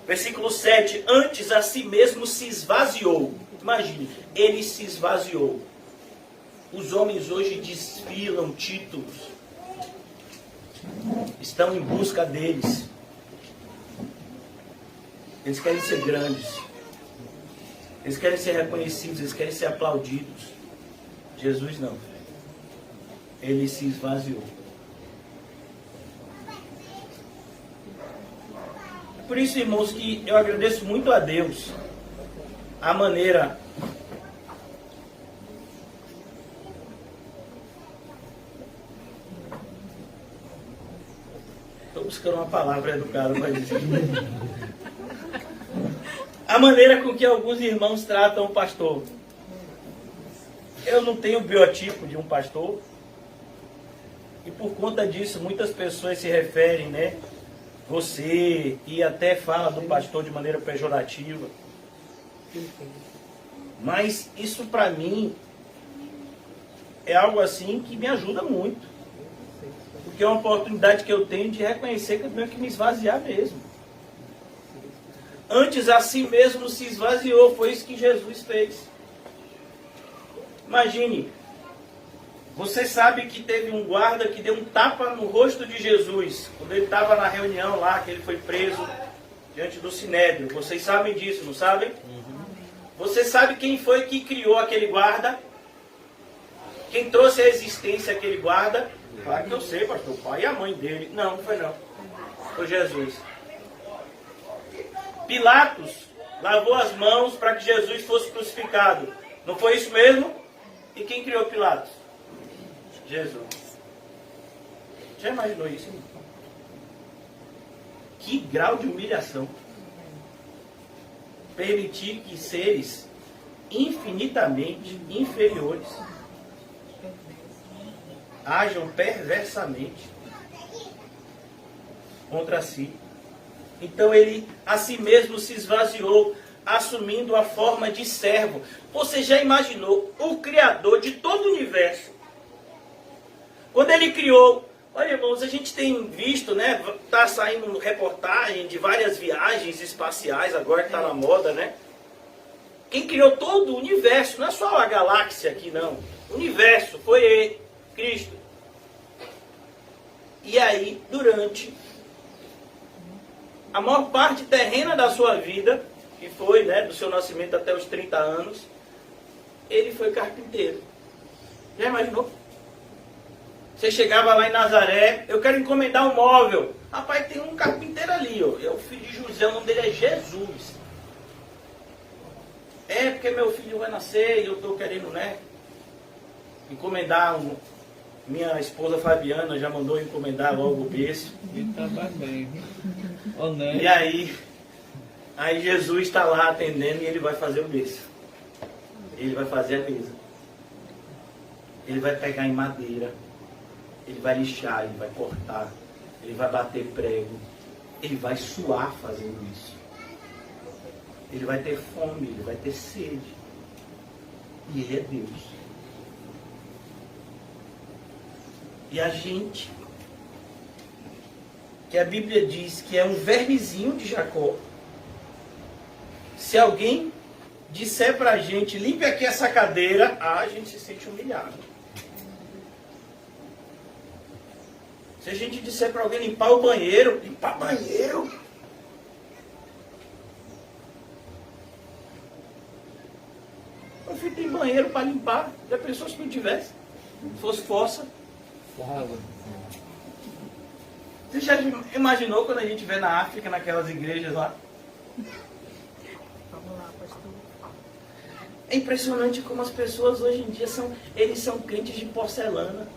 Versículo 7. Antes a si mesmo se esvaziou. Imagine, ele se esvaziou. Os homens hoje desfilam títulos. Estão em busca deles. Eles querem ser grandes. Eles querem ser reconhecidos. Eles querem ser aplaudidos. Jesus não. Ele se esvaziou. Por isso, irmãos, que eu agradeço muito a Deus a maneira estou buscando uma palavra educada para dizer a maneira com que alguns irmãos tratam o pastor. Eu não tenho o biotipo de um pastor e por conta disso muitas pessoas se referem, né, você, e até fala do pastor de maneira pejorativa. Mas isso para mim é algo assim que me ajuda muito. Porque é uma oportunidade que eu tenho de reconhecer que eu tenho que me esvaziar mesmo. Antes a si mesmo se esvaziou, foi isso que Jesus fez. Imagine, você sabe que teve um guarda que deu um tapa no rosto de Jesus, quando ele estava na reunião lá, que ele foi preso diante do Sinédrio. Vocês sabem disso, não sabem? Você sabe quem foi que criou aquele guarda? Quem trouxe à existência aquele guarda? Claro que eu sei, pastor, o pai e a mãe dele. Não, não foi não. Foi Jesus. Pilatos lavou as mãos para que Jesus fosse crucificado. Não foi isso mesmo? E quem criou Pilatos? Jesus. Já imaginou isso? Que grau de humilhação. Permitir que seres infinitamente inferiores ajam perversamente contra si. Então ele a si mesmo se esvaziou assumindo a forma de servo. Você já imaginou o Criador de todo o universo? Quando ele criou, olha irmãos, a gente tem visto, né, tá saindo reportagem de várias viagens espaciais, agora que está na moda, né? Quem criou todo o universo, não é só a galáxia aqui não, o universo foi ele, Cristo. E aí, durante a maior parte terrena da sua vida, que foi, né, do seu nascimento até os 30 anos, ele foi carpinteiro. Já imaginou? Você chegava lá em Nazaré, eu quero encomendar um móvel. Rapaz, tem um carpinteiro ali, ó. É o filho de José, o nome dele é Jesus. É porque meu filho vai nascer e eu estou querendo, né, encomendar um. Minha esposa Fabiana já mandou encomendar logo o berço. E tá bem. E aí Jesus está lá atendendo e ele vai fazer o berço. Ele vai fazer a mesa. Ele vai pegar em madeira. Ele vai lixar, ele vai cortar. Ele vai bater prego. Ele vai suar fazendo isso. Ele vai ter fome, ele vai ter sede. E ele é Deus. E a gente, que a Bíblia diz que é um vermezinho de Jacó, se alguém disser pra gente, limpe aqui essa cadeira, a gente se sente humilhado. Se a gente disser para alguém limpar o banheiro, limpar banheiro. Meu filho tem banheiro para limpar. Já pensou se não tivesse? Se fosse fossa. Você já imaginou quando a gente vê na África, naquelas igrejas lá? É impressionante como as pessoas hoje em dia eles são crentes de porcelana.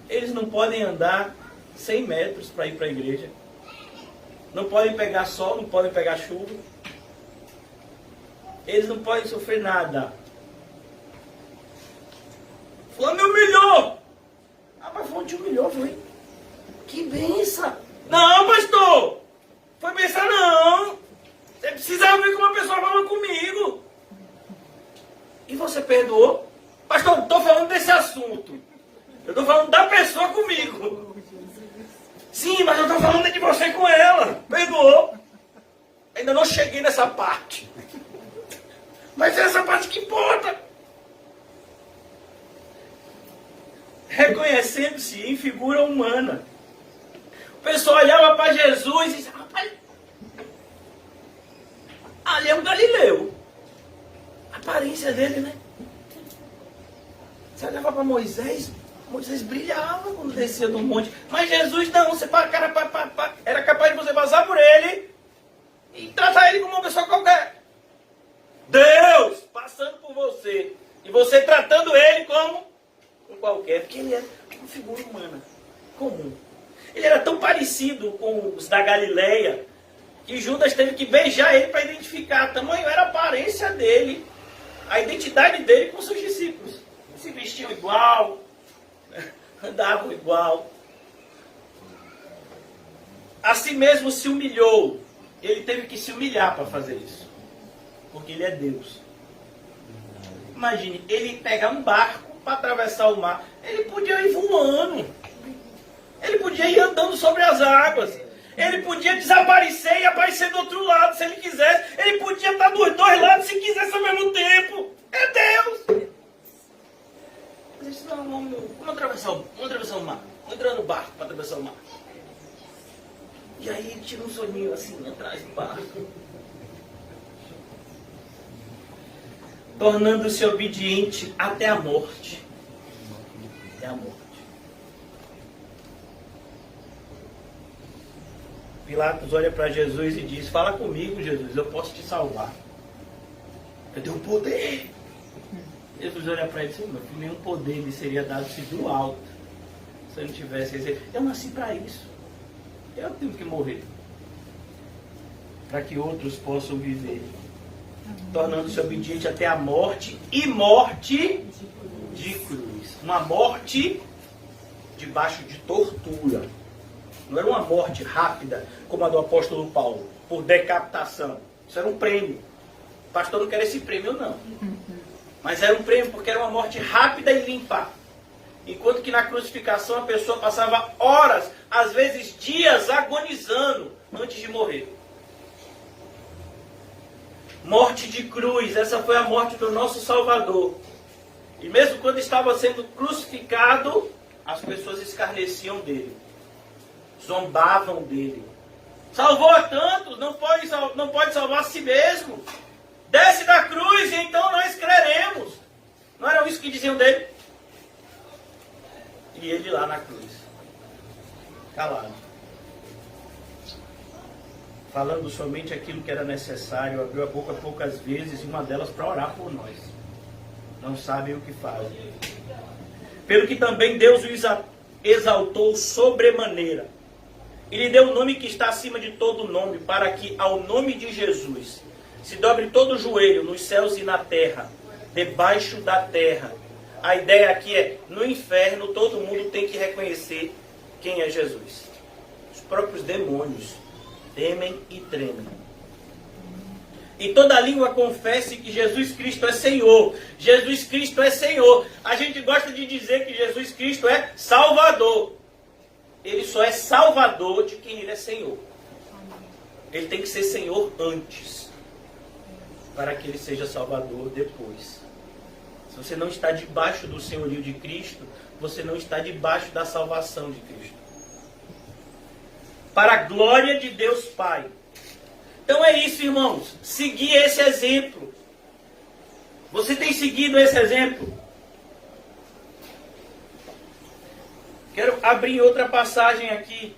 Eles não podem andar 100 metros para ir para a igreja. Não podem pegar sol, não podem pegar chuva. Eles não podem sofrer nada. Fulano me humilhou. Ah, mas fulano te humilhou, foi? Que benção. Não, pastor. Foi benção não. Você precisava ver como uma pessoa falando comigo. E você perdoou? Pastor, não estou falando desse assunto. Eu estou falando da pessoa comigo. Sim, mas eu estou falando de você com ela. Perdoou? Ainda não cheguei nessa parte. Mas é essa parte que importa. Reconhecendo-se em figura humana. O pessoal olhava para Jesus e dizia, rapaz, ali é um galileu. A aparência dele, né? Você olhava para Moisés, Moisés brilhava quando descia do monte. Mas Jesus não, era capaz de você passar por ele e tratar ele como uma pessoa qualquer. Deus passando por você. E você tratando ele como um qualquer. Porque ele era uma figura humana, comum. Ele era tão parecido com os da Galileia que Judas teve que beijar ele para identificar. Tamanho era a aparência dele, a identidade dele com seus discípulos. Se vestiam igual, andavam igual. A si mesmo se humilhou. Ele teve que se humilhar para fazer isso. Porque ele é Deus. Imagine, ele pegar um barco para atravessar o mar. Ele podia ir voando. Ele podia ir andando sobre as águas. Ele podia desaparecer e aparecer do outro lado, se ele quisesse. Ele podia estar dos dois lados se quisesse ao mesmo tempo. É Deus. Ele disse, não, vamos atravessar o mar. Vamos entrar no barco para atravessar o mar. E aí ele tira um soninho assim, atrás do barco. Tornando-se obediente até a morte. Até a morte. Pilatos olha para Jesus e diz, fala comigo, Jesus, eu posso te salvar. Eu tenho poder. Jesus olha para ele e diz, meu filho, nenhum poder lhe seria dado se do alto. Se eu não tivesse, eu nasci para isso. Eu tenho que morrer. Para que outros possam viver. Tornando-se obediente até a morte e morte de cruz. Uma morte debaixo de tortura. Não era uma morte rápida, como a do apóstolo Paulo, por decapitação. Isso era um prêmio. O pastor não quer esse prêmio, não. Mas era um prêmio porque era uma morte rápida e limpa. Enquanto que na crucificação a pessoa passava horas, às vezes dias, agonizando antes de morrer. Morte de cruz, essa foi a morte do nosso Salvador. E mesmo quando estava sendo crucificado, as pessoas escarneciam dele. Zombavam dele. Salvou a tantos, não pode salvar a si mesmo. Desce da cruz e então nós creremos. Não era isso que diziam dele? E ele lá na cruz, calado, falando somente aquilo que era necessário, abriu a boca poucas vezes, e uma delas para orar por nós. Não sabem o que fazem. Pelo que também Deus o exaltou sobremaneira, e lhe deu o nome que está acima de todo nome, para que ao nome de Jesus se dobre todo o joelho nos céus e na terra, debaixo da terra. A ideia aqui é, no inferno todo mundo tem que reconhecer quem é Jesus. Os próprios demônios temem e tremem. E toda língua confesse que Jesus Cristo é Senhor. Jesus Cristo é Senhor. A gente gosta de dizer que Jesus Cristo é Salvador. Ele só é Salvador de quem Ele é Senhor. Ele tem que ser Senhor antes, para que Ele seja Salvador depois. Se você não está debaixo do senhorio de Cristo, você não está debaixo da salvação de Cristo. Para a glória de Deus Pai. Então é isso, irmãos. Seguir esse exemplo. Você tem seguido esse exemplo? Quero abrir outra passagem aqui,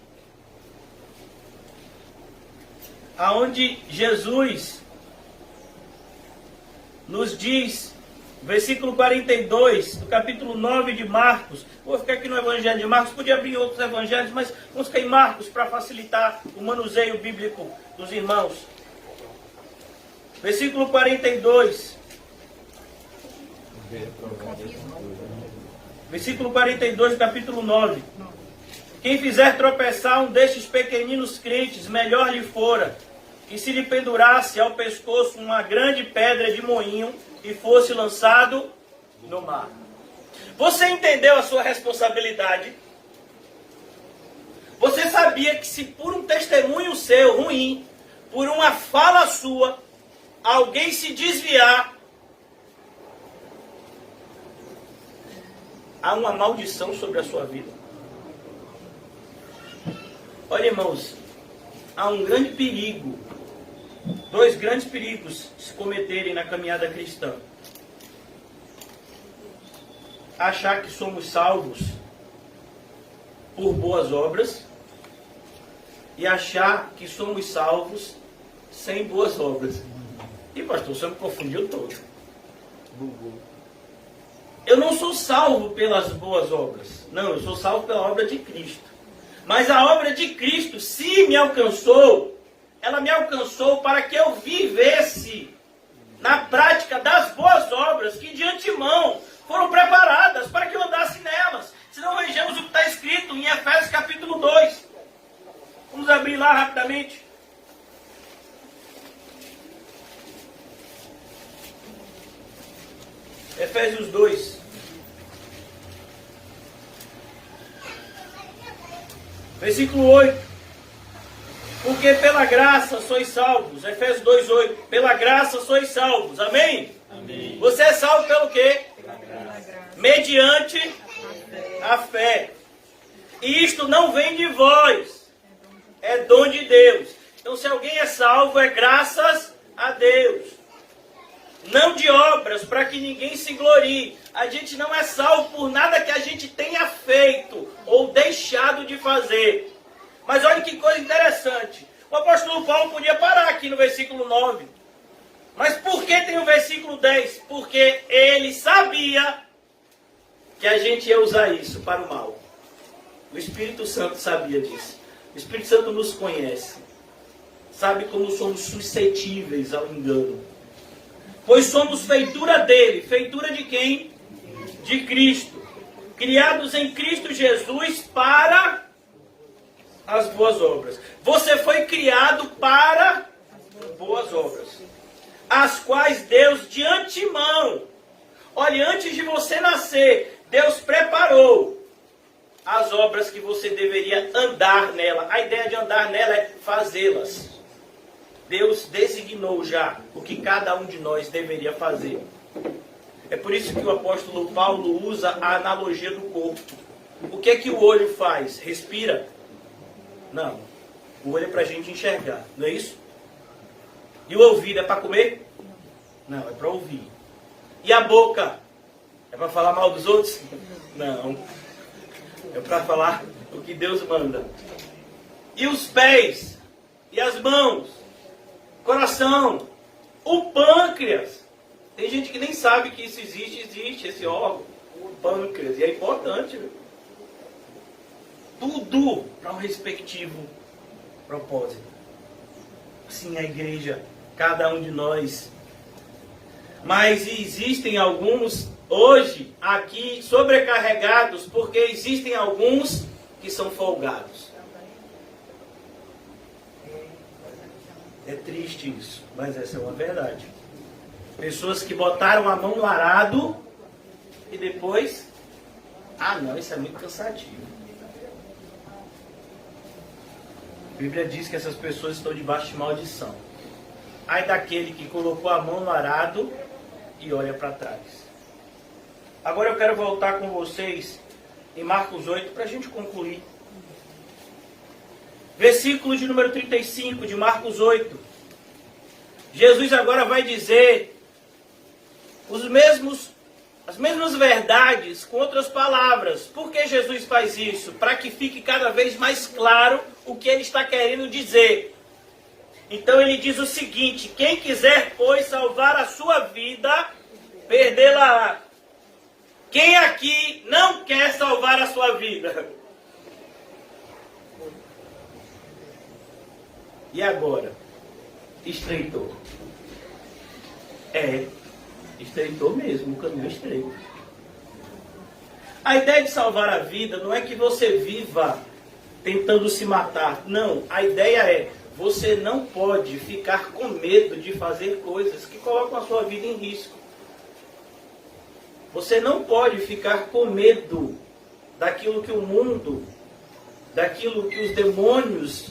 aonde Jesus nos diz, versículo 42, do capítulo 9 de Marcos. Vou ficar aqui no Evangelho de Marcos, podia abrir outros evangelhos, mas vamos ficar em Marcos para facilitar o manuseio bíblico dos irmãos. Versículo 42. Versículo 42, capítulo 9. Quem fizer tropeçar um destes pequeninos crentes, melhor lhe fora que se lhe pendurasse ao pescoço uma grande pedra de moinho e fosse lançado no mar. Você entendeu a sua responsabilidade? Você sabia que se por um testemunho seu ruim, por uma fala sua, alguém se desviar, há uma maldição sobre a sua vida? Olha, irmãos, há um grande perigo, dois grandes perigos se cometerem na caminhada cristã. Achar que somos salvos por boas obras e achar que somos salvos sem boas obras. E pastor, você me confundiu todo. Eu não sou salvo pelas boas obras. Não, eu sou salvo pela obra de Cristo. Mas a obra de Cristo, se me alcançou, ela me alcançou para que eu vivesse na prática das boas obras que de antemão foram preparadas para que eu andasse nelas. Se não, vejamos o que está escrito em Efésios capítulo 2. Vamos abrir lá rapidamente. Efésios 2. Versículo 8. Porque pela graça sois salvos. Efésios 2:8. Pela graça sois salvos. Amém? Amém. Você é salvo pelo quê? Pela graça. Mediante a fé. E isto não vem de vós. É dom de Deus. Então se alguém é salvo, é graças a Deus. Não de obras, para que ninguém se glorie. A gente não é salvo por nada que a gente tenha feito ou deixado de fazer. Mas olha que coisa interessante. O apóstolo Paulo podia parar aqui no versículo 9. Mas por que tem o versículo 10? Porque ele sabia que a gente ia usar isso para o mal. O Espírito Santo sabia disso. O Espírito Santo nos conhece. Sabe como somos suscetíveis ao engano. Pois somos feitura dele. Feitura de quem? De Cristo. Criados em Cristo Jesus para as boas obras. Você foi criado para boas obras, as quais Deus de antemão, olha, antes de você nascer, Deus preparou as obras que você deveria andar nela. A ideia de andar nela é fazê-las. Deus designou já o que cada um de nós deveria fazer. É por isso que o apóstolo Paulo usa a analogia do corpo. O que é que o olho faz? Respira? Não. O olho é para a gente enxergar, não é isso? E o ouvido é para comer? Não, é para ouvir. E a boca? É para falar mal dos outros? Não. É para falar o que Deus manda. E os pés? E as mãos? Coração? O pâncreas? Tem gente que nem sabe que isso existe esse órgão. O pâncreas. E é importante, viu? Tudo para um respectivo propósito. Assim, a igreja, cada um de nós. Mas existem alguns hoje aqui sobrecarregados, porque existem alguns que são folgados. É triste isso, mas essa é uma verdade. Pessoas que botaram a mão no arado e depois, não, isso é muito cansativo. A Bíblia diz que essas pessoas estão debaixo de maldição. Ai daquele que colocou a mão no arado e olha para trás. Agora eu quero voltar com vocês em Marcos 8 para a gente concluir. Versículo de número 35 de Marcos 8. Jesus agora vai dizer as mesmas verdades com outras palavras. Por que Jesus faz isso? Para que fique cada vez mais claro o que ele está querendo dizer. Então ele diz o seguinte: quem quiser, pois, salvar a sua vida, perdê-la. Quem aqui não quer salvar a sua vida? E agora? Estreitou. Estreitou mesmo, o caminho estreito. A ideia de salvar a vida não é que você viva tentando se matar. Não, a ideia é: você não pode ficar com medo de fazer coisas que colocam a sua vida em risco. Você não pode ficar com medo daquilo que o mundo, daquilo que os demônios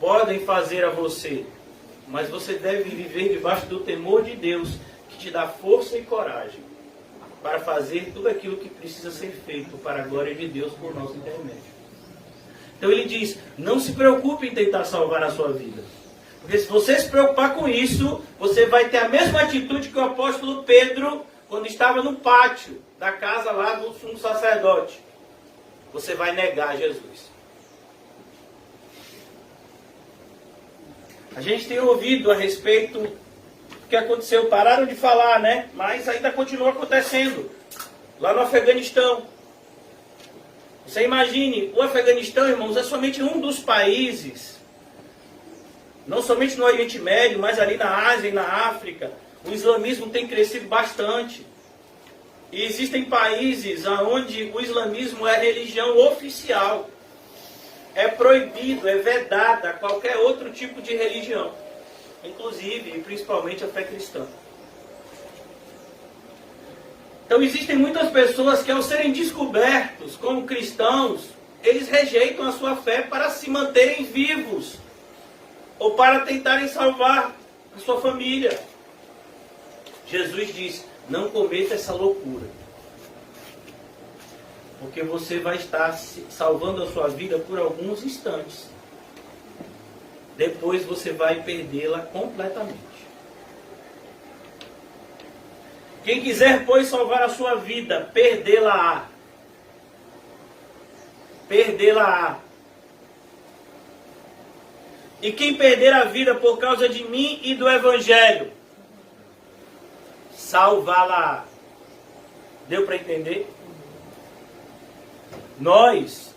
podem fazer a você. Mas você deve viver debaixo do temor de Deus, que te dá força e coragem para fazer tudo aquilo que precisa ser feito para a glória de Deus por nosso intermédio. Então ele diz: não se preocupe em tentar salvar a sua vida. Porque se você se preocupar com isso, você vai ter a mesma atitude que o apóstolo Pedro, quando estava no pátio da casa lá do sumo sacerdote. Você vai negar Jesus. A gente tem ouvido a respeito do que aconteceu. Pararam de falar, né? Mas ainda continua acontecendo. Lá no Afeganistão. Você imagine, o Afeganistão, irmãos, é somente um dos países, não somente no Oriente Médio, mas ali na Ásia e na África, o islamismo tem crescido bastante. E existem países onde o islamismo é religião oficial. É proibido, é vedada qualquer outro tipo de religião, inclusive e principalmente a fé cristã. Então existem muitas pessoas que, ao serem descobertos como cristãos, eles rejeitam a sua fé para se manterem vivos ou para tentarem salvar a sua família. Jesus diz: não cometa essa loucura, porque você vai estar salvando a sua vida por alguns instantes. Depois você vai perdê-la completamente. Quem quiser, pois, salvar a sua vida, perdê-la-á. Perdê-la-á. E quem perder a vida por causa de mim e do Evangelho, salvá-la-á. Deu para entender? Nós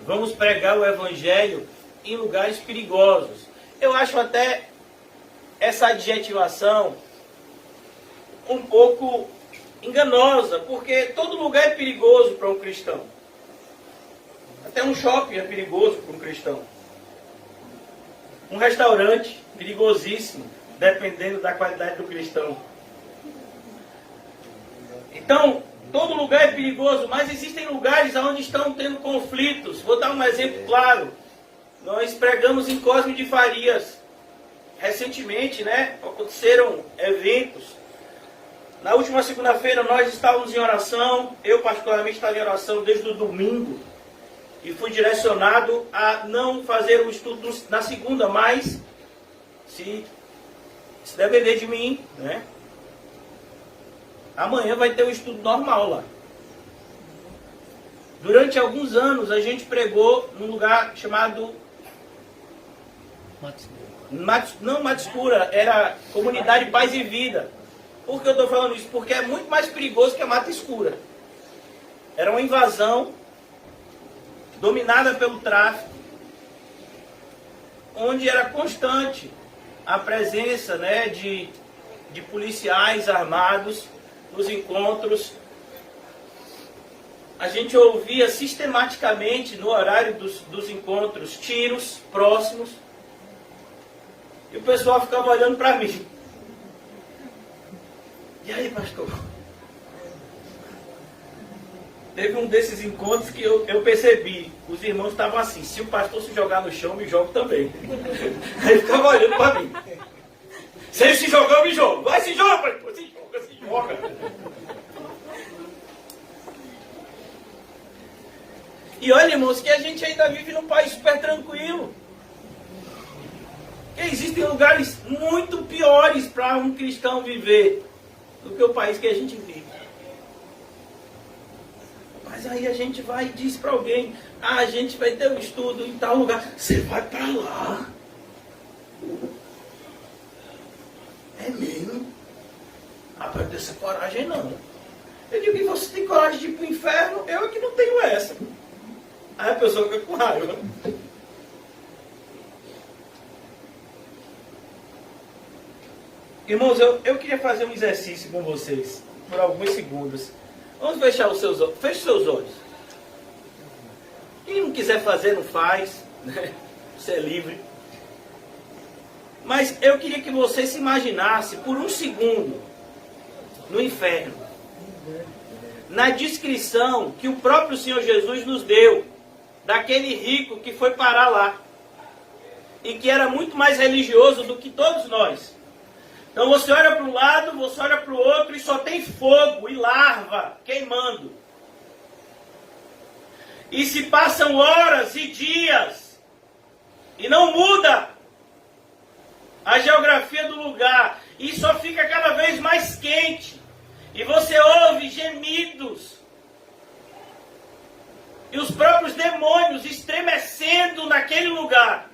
vamos pregar o Evangelho em lugares perigosos. Eu acho até essa adjetivação um pouco enganosa, porque todo lugar é perigoso para um cristão. Até um shopping é perigoso para um cristão. Um restaurante perigosíssimo, dependendo da qualidade do cristão. Então, todo lugar é perigoso, mas existem lugares onde estão tendo conflitos. Vou dar um exemplo claro. Nós pregamos em Cosme de Farias. Recentemente, aconteceram eventos. Na última segunda-feira nós estávamos em oração. Eu particularmente estava em oração desde o domingo. E fui direcionado a não fazer o estudo na segunda, mas se depender de mim, amanhã vai ter um estudo normal lá. Durante alguns anos a gente pregou num lugar chamado Mata Escura, era Comunidade Paz e Vida. Por que eu estou falando isso? Porque é muito mais perigoso que a Mata Escura. Era uma invasão dominada pelo tráfico, onde era constante a presença de policiais armados nos encontros. A gente ouvia sistematicamente no horário dos encontros tiros próximos. E o pessoal ficava olhando para mim. E aí, pastor? Teve um desses encontros que eu percebi. Os irmãos estavam assim: se o pastor se jogar no chão, eu me jogo também. Aí ele ficava olhando para mim. Se ele se jogar, eu me jogo. Vai, se joga, pastor. Se joga, se joga. E olha, irmãos, que a gente ainda vive num país super tranquilo. Que existem lugares muito piores para um cristão viver do que o país que a gente vive. Mas aí a gente vai e diz para alguém: a gente vai ter um estudo em tal lugar. Você vai para lá? É mesmo? Rapaz, eu tenho essa coragem não. Eu digo: e você tem coragem de ir para o inferno? Eu é que não tenho essa. Aí a pessoa fica com raiva. Irmãos, eu queria fazer um exercício com vocês por alguns segundos. Vamos fechar os seus olhos. Feche seus olhos. Quem não quiser fazer, não faz. Você é livre. Mas eu queria que você se imaginasse por um segundo no inferno. Na descrição que o próprio Senhor Jesus nos deu daquele rico que foi parar lá. E que era muito mais religioso do que todos nós. Então você olha para um lado, você olha para o outro e só tem fogo e larva queimando. E se passam horas e dias e não muda a geografia do lugar. E só fica cada vez mais quente. E você ouve gemidos. E os próprios demônios estremecendo naquele lugar.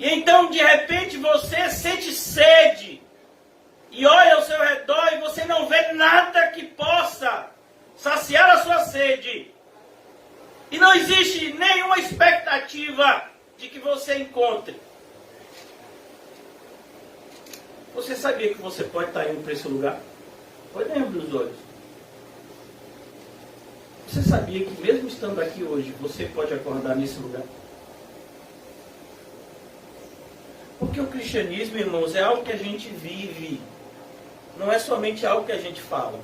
E então, de repente, você sente sede. E olha ao seu redor e você não vê nada que possa saciar a sua sede. E não existe nenhuma expectativa de que você encontre. Você sabia que você pode estar indo para esse lugar? Pode abrir os olhos. Você sabia que mesmo estando aqui hoje, você pode acordar nesse lugar? Porque o cristianismo, irmãos, é algo que a gente vive. Não é somente algo que a gente fala.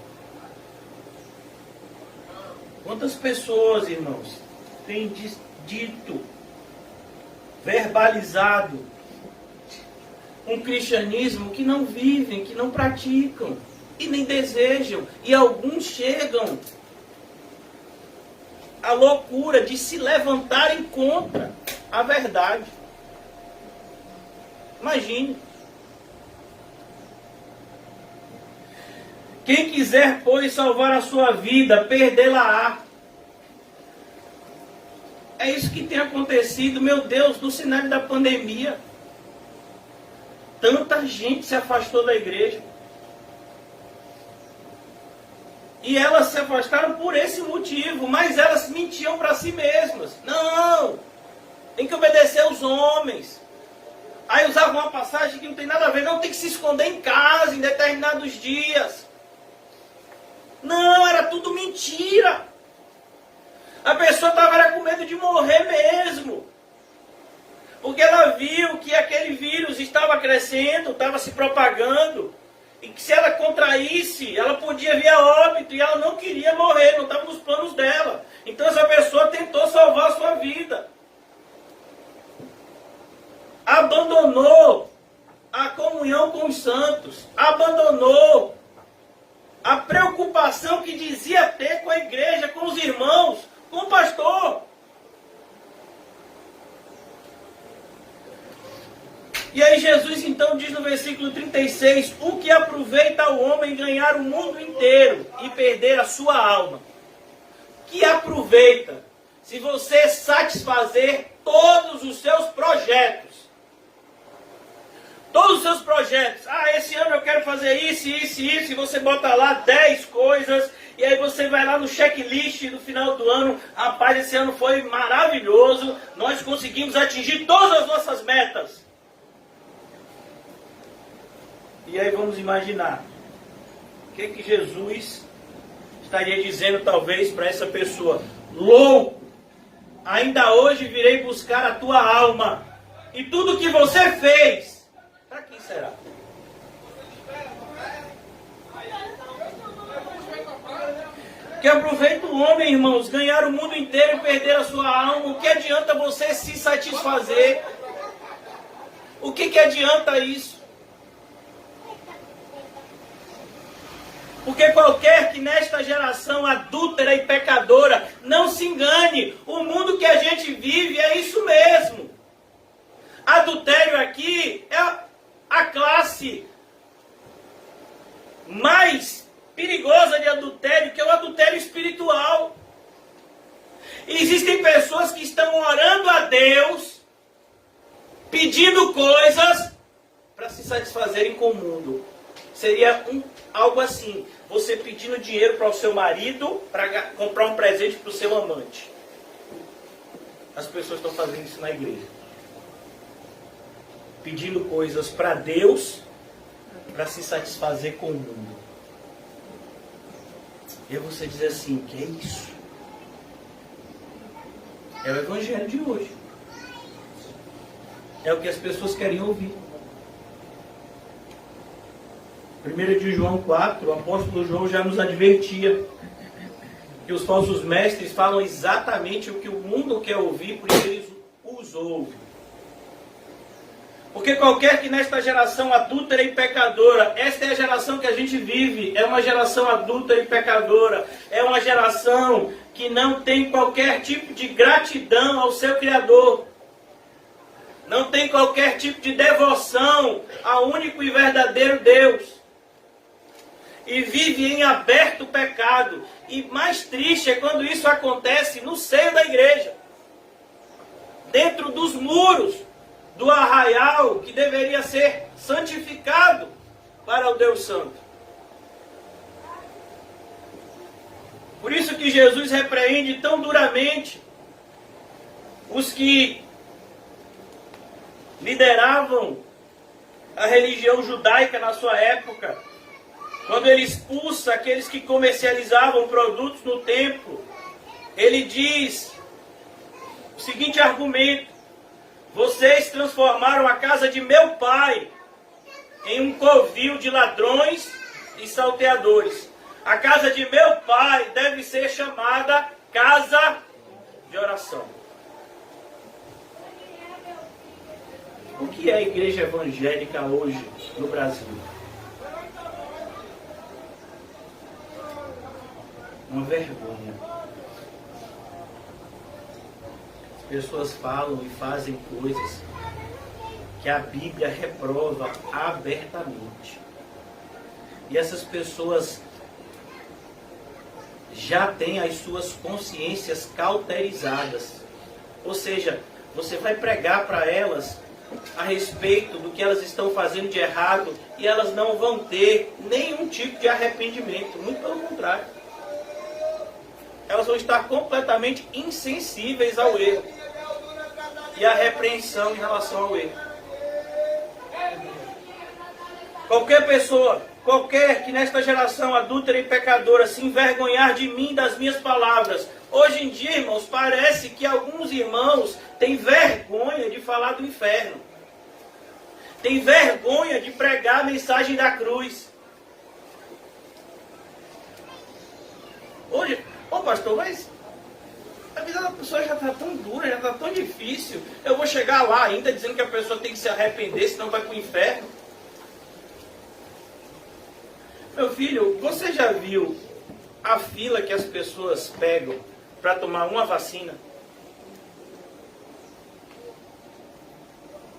Quantas pessoas, irmãos, têm dito, verbalizado, um cristianismo que não vivem, que não praticam, e nem desejam. E alguns chegam à loucura de se levantarem contra a verdade. Imagine. Quem quiser, pois, salvar a sua vida, perdê-la-á. É isso que tem acontecido, meu Deus, no cenário da pandemia. Tanta gente se afastou da igreja. E elas se afastaram por esse motivo, mas elas mentiam para si mesmas. Não, tem que obedecer aos homens. Aí usavam uma passagem que não tem nada a ver. Não, tem que se esconder em casa em determinados dias. Não, era tudo mentira. A pessoa estava com medo de morrer mesmo. Porque ela viu que aquele vírus estava crescendo, estava se propagando, e que se ela contraísse, ela podia vir a óbito, e ela não queria morrer, não estava nos planos dela. Então essa pessoa tentou salvar a sua vida. Abandonou a comunhão com os santos, abandonou a preocupação que dizia ter com a igreja, com os irmãos, com o pastor. E aí Jesus então diz no versículo 36, o que aproveita o homem ganhar o mundo inteiro e perder a sua alma? Que aproveita se você satisfazer todos os seus projetos. Todos os seus projetos. Ah, esse ano eu quero fazer isso, isso, isso. E você bota lá 10 coisas. E aí você vai lá no checklist no final do ano. Rapaz, esse ano foi maravilhoso. Nós conseguimos atingir todas as nossas metas. E aí vamos imaginar. O que Jesus estaria dizendo talvez para essa pessoa? Louco! Ainda hoje virei buscar a tua alma. E tudo que você fez, para que será? Que aproveita o homem, irmãos, ganhar o mundo inteiro e perder a sua alma. O que adianta você se satisfazer? O que adianta isso? Porque qualquer que nesta geração adúltera e pecadora, não se engane, o mundo que a gente vive é isso mesmo. Adultério aqui é a classe mais perigosa de adultério, que é o adultério espiritual. E existem pessoas que estão orando a Deus, pedindo coisas para se satisfazerem com o mundo. Seria algo assim, você pedindo dinheiro para o seu marido para comprar um presente para o seu amante. As pessoas estão fazendo isso na igreja. Pedindo coisas para Deus para se satisfazer com o mundo. E aí você diz assim, que é isso? É o evangelho de hoje. É o que as pessoas querem ouvir. 1 de João 4, o apóstolo João já nos advertia que os falsos mestres falam exatamente o que o mundo quer ouvir, por isso eles os ouvem. Porque qualquer que nesta geração adúltera e pecadora, esta é a geração que a gente vive, é uma geração adúltera e pecadora, é uma geração que não tem qualquer tipo de gratidão ao seu Criador, não tem qualquer tipo de devoção ao único e verdadeiro Deus, e vive em aberto pecado, e mais triste é quando isso acontece no seio da igreja, dentro dos muros do arraial que deveria ser santificado para o Deus Santo. Por isso que Jesus repreende tão duramente os que lideravam a religião judaica na sua época, quando ele expulsa aqueles que comercializavam produtos no templo. Ele diz o seguinte argumento: vocês transformaram a casa de meu pai em um covil de ladrões e salteadores. A casa de meu pai deve ser chamada casa de oração. O que é a igreja evangélica hoje no Brasil? Uma vergonha. As pessoas falam e fazem coisas que a Bíblia reprova abertamente. E essas pessoas já têm as suas consciências cauterizadas. Ou seja, você vai pregar para elas a respeito do que elas estão fazendo de errado e elas não vão ter nenhum tipo de arrependimento. Muito pelo contrário. Elas vão estar completamente insensíveis ao erro e à repreensão em relação ao erro. Qualquer pessoa, qualquer que nesta geração adúltera e pecadora se envergonhar de mim, das minhas palavras. Hoje em dia, irmãos, parece que alguns irmãos tem vergonha de falar do inferno. Tem vergonha de pregar a mensagem da cruz. Hoje, pastor, mas a vida da pessoa já está tão dura, já está tão difícil. Eu vou chegar lá ainda dizendo que a pessoa tem que se arrepender, senão vai para o inferno. Meu filho, você já viu a fila que as pessoas pegam para tomar uma vacina?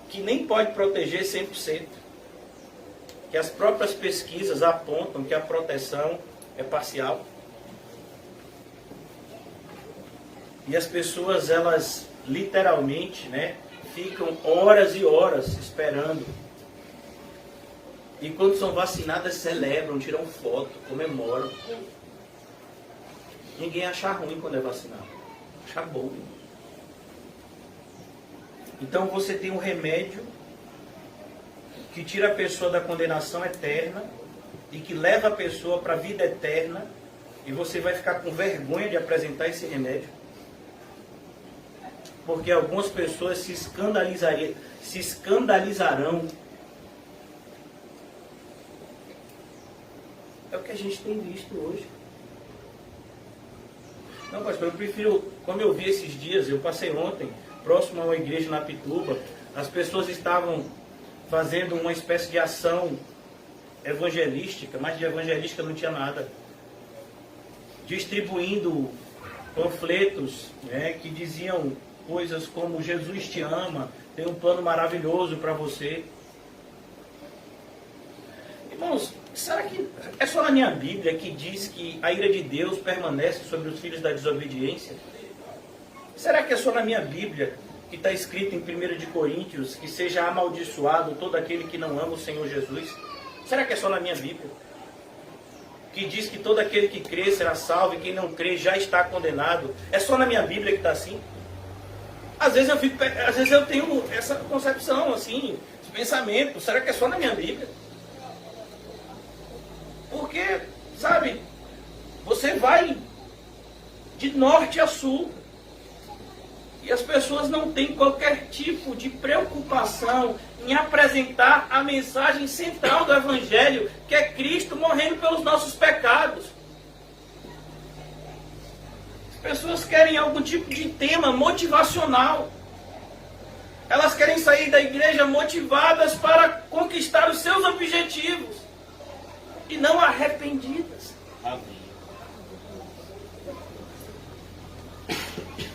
Que nem pode proteger 100%. Que as próprias pesquisas apontam que a proteção é parcial. E as pessoas, elas literalmente, ficam horas e horas esperando. E quando são vacinadas, celebram, tiram foto, comemoram. Ninguém acha ruim quando é vacinado. Acha bom. Então você tem um remédio que tira a pessoa da condenação eterna e que leva a pessoa para a vida eterna, e você vai ficar com vergonha de apresentar esse remédio. Porque algumas pessoas se escandalizarão. É o que a gente tem visto hoje. Não, pastor, eu prefiro, como eu vi esses dias, eu passei ontem, próximo a uma igreja na Pituba, as pessoas estavam fazendo uma espécie de ação evangelística, mas de evangelística não tinha nada. Distribuindo panfletos, que diziam coisas como: Jesus te ama, tem um plano maravilhoso para você. Irmãos, será que é só na minha Bíblia que diz que a ira de Deus permanece sobre os filhos da desobediência? Será que é só na minha Bíblia que está escrito em 1 de Coríntios que seja amaldiçoado todo aquele que não ama o Senhor Jesus? Será que é só na minha Bíblia que diz que todo aquele que crê será salvo e quem não crê já está condenado? É só na minha Bíblia que está assim? Às vezes eu tenho essa concepção assim, esse pensamento: será que é só na minha Bíblia? Porque, sabe, você vai de norte a sul e as pessoas não têm qualquer tipo de preocupação em apresentar a mensagem central do Evangelho, que é Cristo morrendo pelos nossos pecados. As pessoas querem algum tipo de tema motivacional. Elas querem sair da igreja motivadas para conquistar os seus objetivos e não arrependidas. Amém.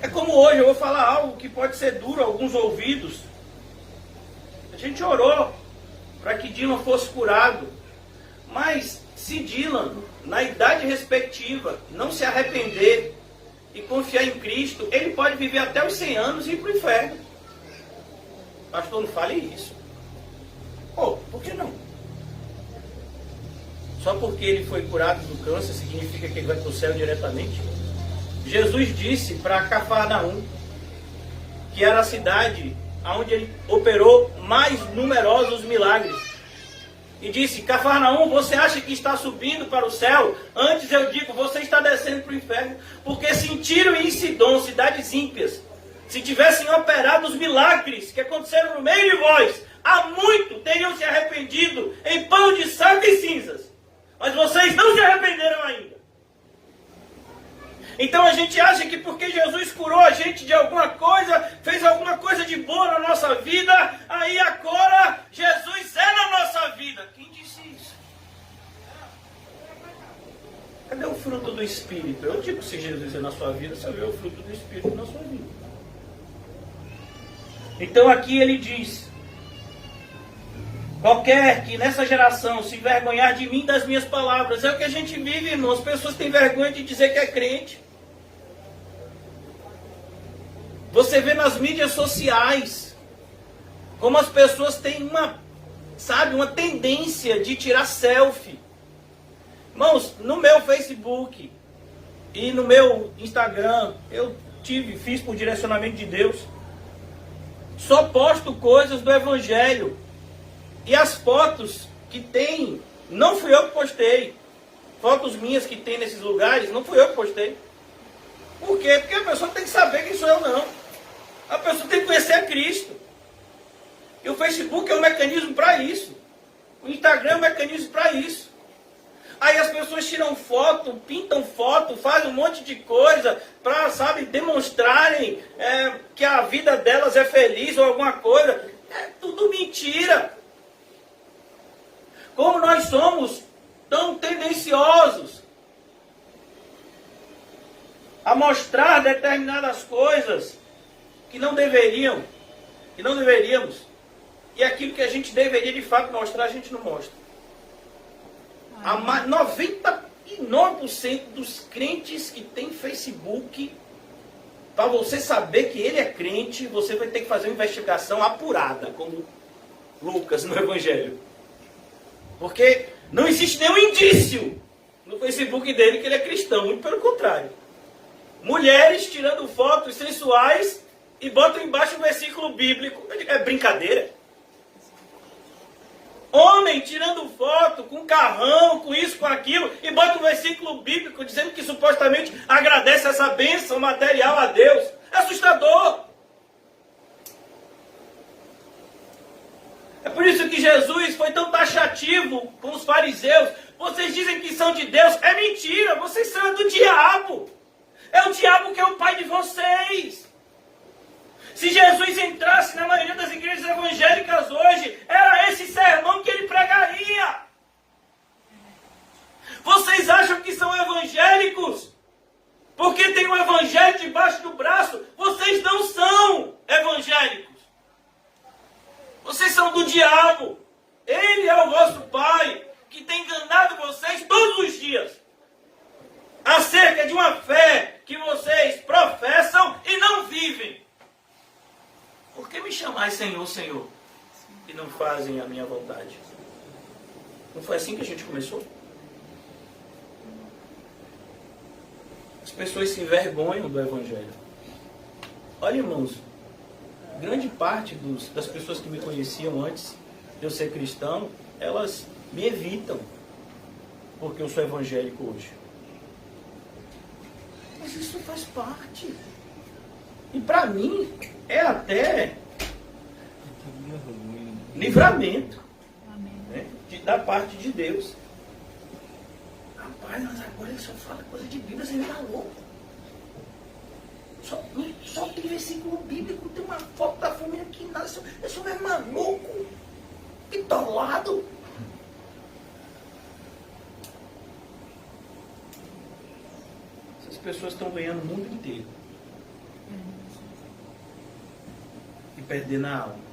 É como hoje, eu vou falar algo que pode ser duro a alguns ouvidos. A gente orou para que Dylan fosse curado. Mas se Dylan, na idade respectiva, não se arrepender e confiar em Cristo, ele pode viver até os 100 anos e ir para o inferno. Pastor, não fale isso. Por que não? Só porque ele foi curado do câncer significa que ele vai para o céu diretamente? Jesus disse para Cafarnaum, que era a cidade onde ele operou mais numerosos milagres, e disse: Cafarnaum, você acha que está subindo para o céu? Antes eu digo, você está descendo para o inferno. Porque se em Tiro e em Sidom, cidades ímpias, se tivessem operado os milagres que aconteceram no meio de vós, há muito teriam se arrependido em pão de sangue e cinzas. Mas vocês não se arrependeram ainda. Então a gente acha que porque Jesus curou a gente de alguma coisa, fez alguma coisa de boa na nossa vida, aí agora Jesus é na nossa vida. Quem disse isso? Cadê o fruto do Espírito? Eu digo, se Jesus é na sua vida, você vê o fruto do Espírito na sua vida. Então aqui ele diz: qualquer que nessa geração se envergonhar de mim, das minhas palavras. É o que a gente vive, irmãos. As pessoas têm vergonha de dizer que é crente. Você vê nas mídias sociais como as pessoas têm uma tendência de tirar selfie. Irmãos, no meu Facebook e no meu Instagram, eu fiz por direcionamento de Deus, só posto coisas do Evangelho. E as fotos que tem, não fui eu que postei. Fotos minhas que tem nesses lugares, não fui eu que postei. Por quê? Porque a pessoa tem que saber quem sou eu, não. A pessoa tem que conhecer a Cristo. E o Facebook é um mecanismo para isso. O Instagram é um mecanismo para isso. Aí as pessoas tiram foto, pintam foto, fazem um monte de coisa para, sabe, demonstrarem que a vida delas é feliz ou alguma coisa. É tudo mentira. Como nós somos tão tendenciosos a mostrar determinadas coisas que não deveriam, que não deveríamos. E aquilo que a gente deveria de fato mostrar, a gente não mostra. 99% dos crentes que tem Facebook, para você saber que ele é crente, você vai ter que fazer uma investigação apurada, como Lucas no Evangelho. Porque não existe nenhum indício no Facebook dele que ele é cristão, muito pelo contrário. Mulheres tirando fotos sensuais e botam embaixo um versículo bíblico. É brincadeira. Homem tirando foto com carrão, com isso, com aquilo, e bota um versículo bíblico dizendo que supostamente agradece essa bênção material a Deus. É assustador. É por isso que Jesus foi tão taxativo com os fariseus. Vocês dizem que são de Deus. É mentira, vocês são do diabo. É o diabo que é o pai de vocês. Se Jesus entrasse na maioria das igrejas evangélicas hoje, era esse sermão que ele pregaria. Vocês acham que são evangélicos porque tem um evangelho debaixo do braço? Vocês não são evangélicos. Vocês são do diabo. Ele é o vosso pai, que tem enganado vocês todos os dias acerca de uma fé que vocês professam e não vivem. Por que me chamais Senhor, Senhor, e não fazem a minha vontade? Não foi assim que a gente começou? As pessoas se envergonham do Evangelho. Olha, irmãos, grande parte das pessoas que me conheciam antes de eu ser cristão, elas me evitam, porque eu sou evangélico hoje. Mas isso faz parte. E para mim, é até livramento, né, da parte de Deus. Rapaz, mas agora ele só fala coisa de Bíblia, você tá louco. Só tem versículo bíblico, tem uma foto da família aqui, nada. Eu sou meio maluco, bitolado. Essas pessoas estão ganhando o mundo inteiro e perdendo a alma.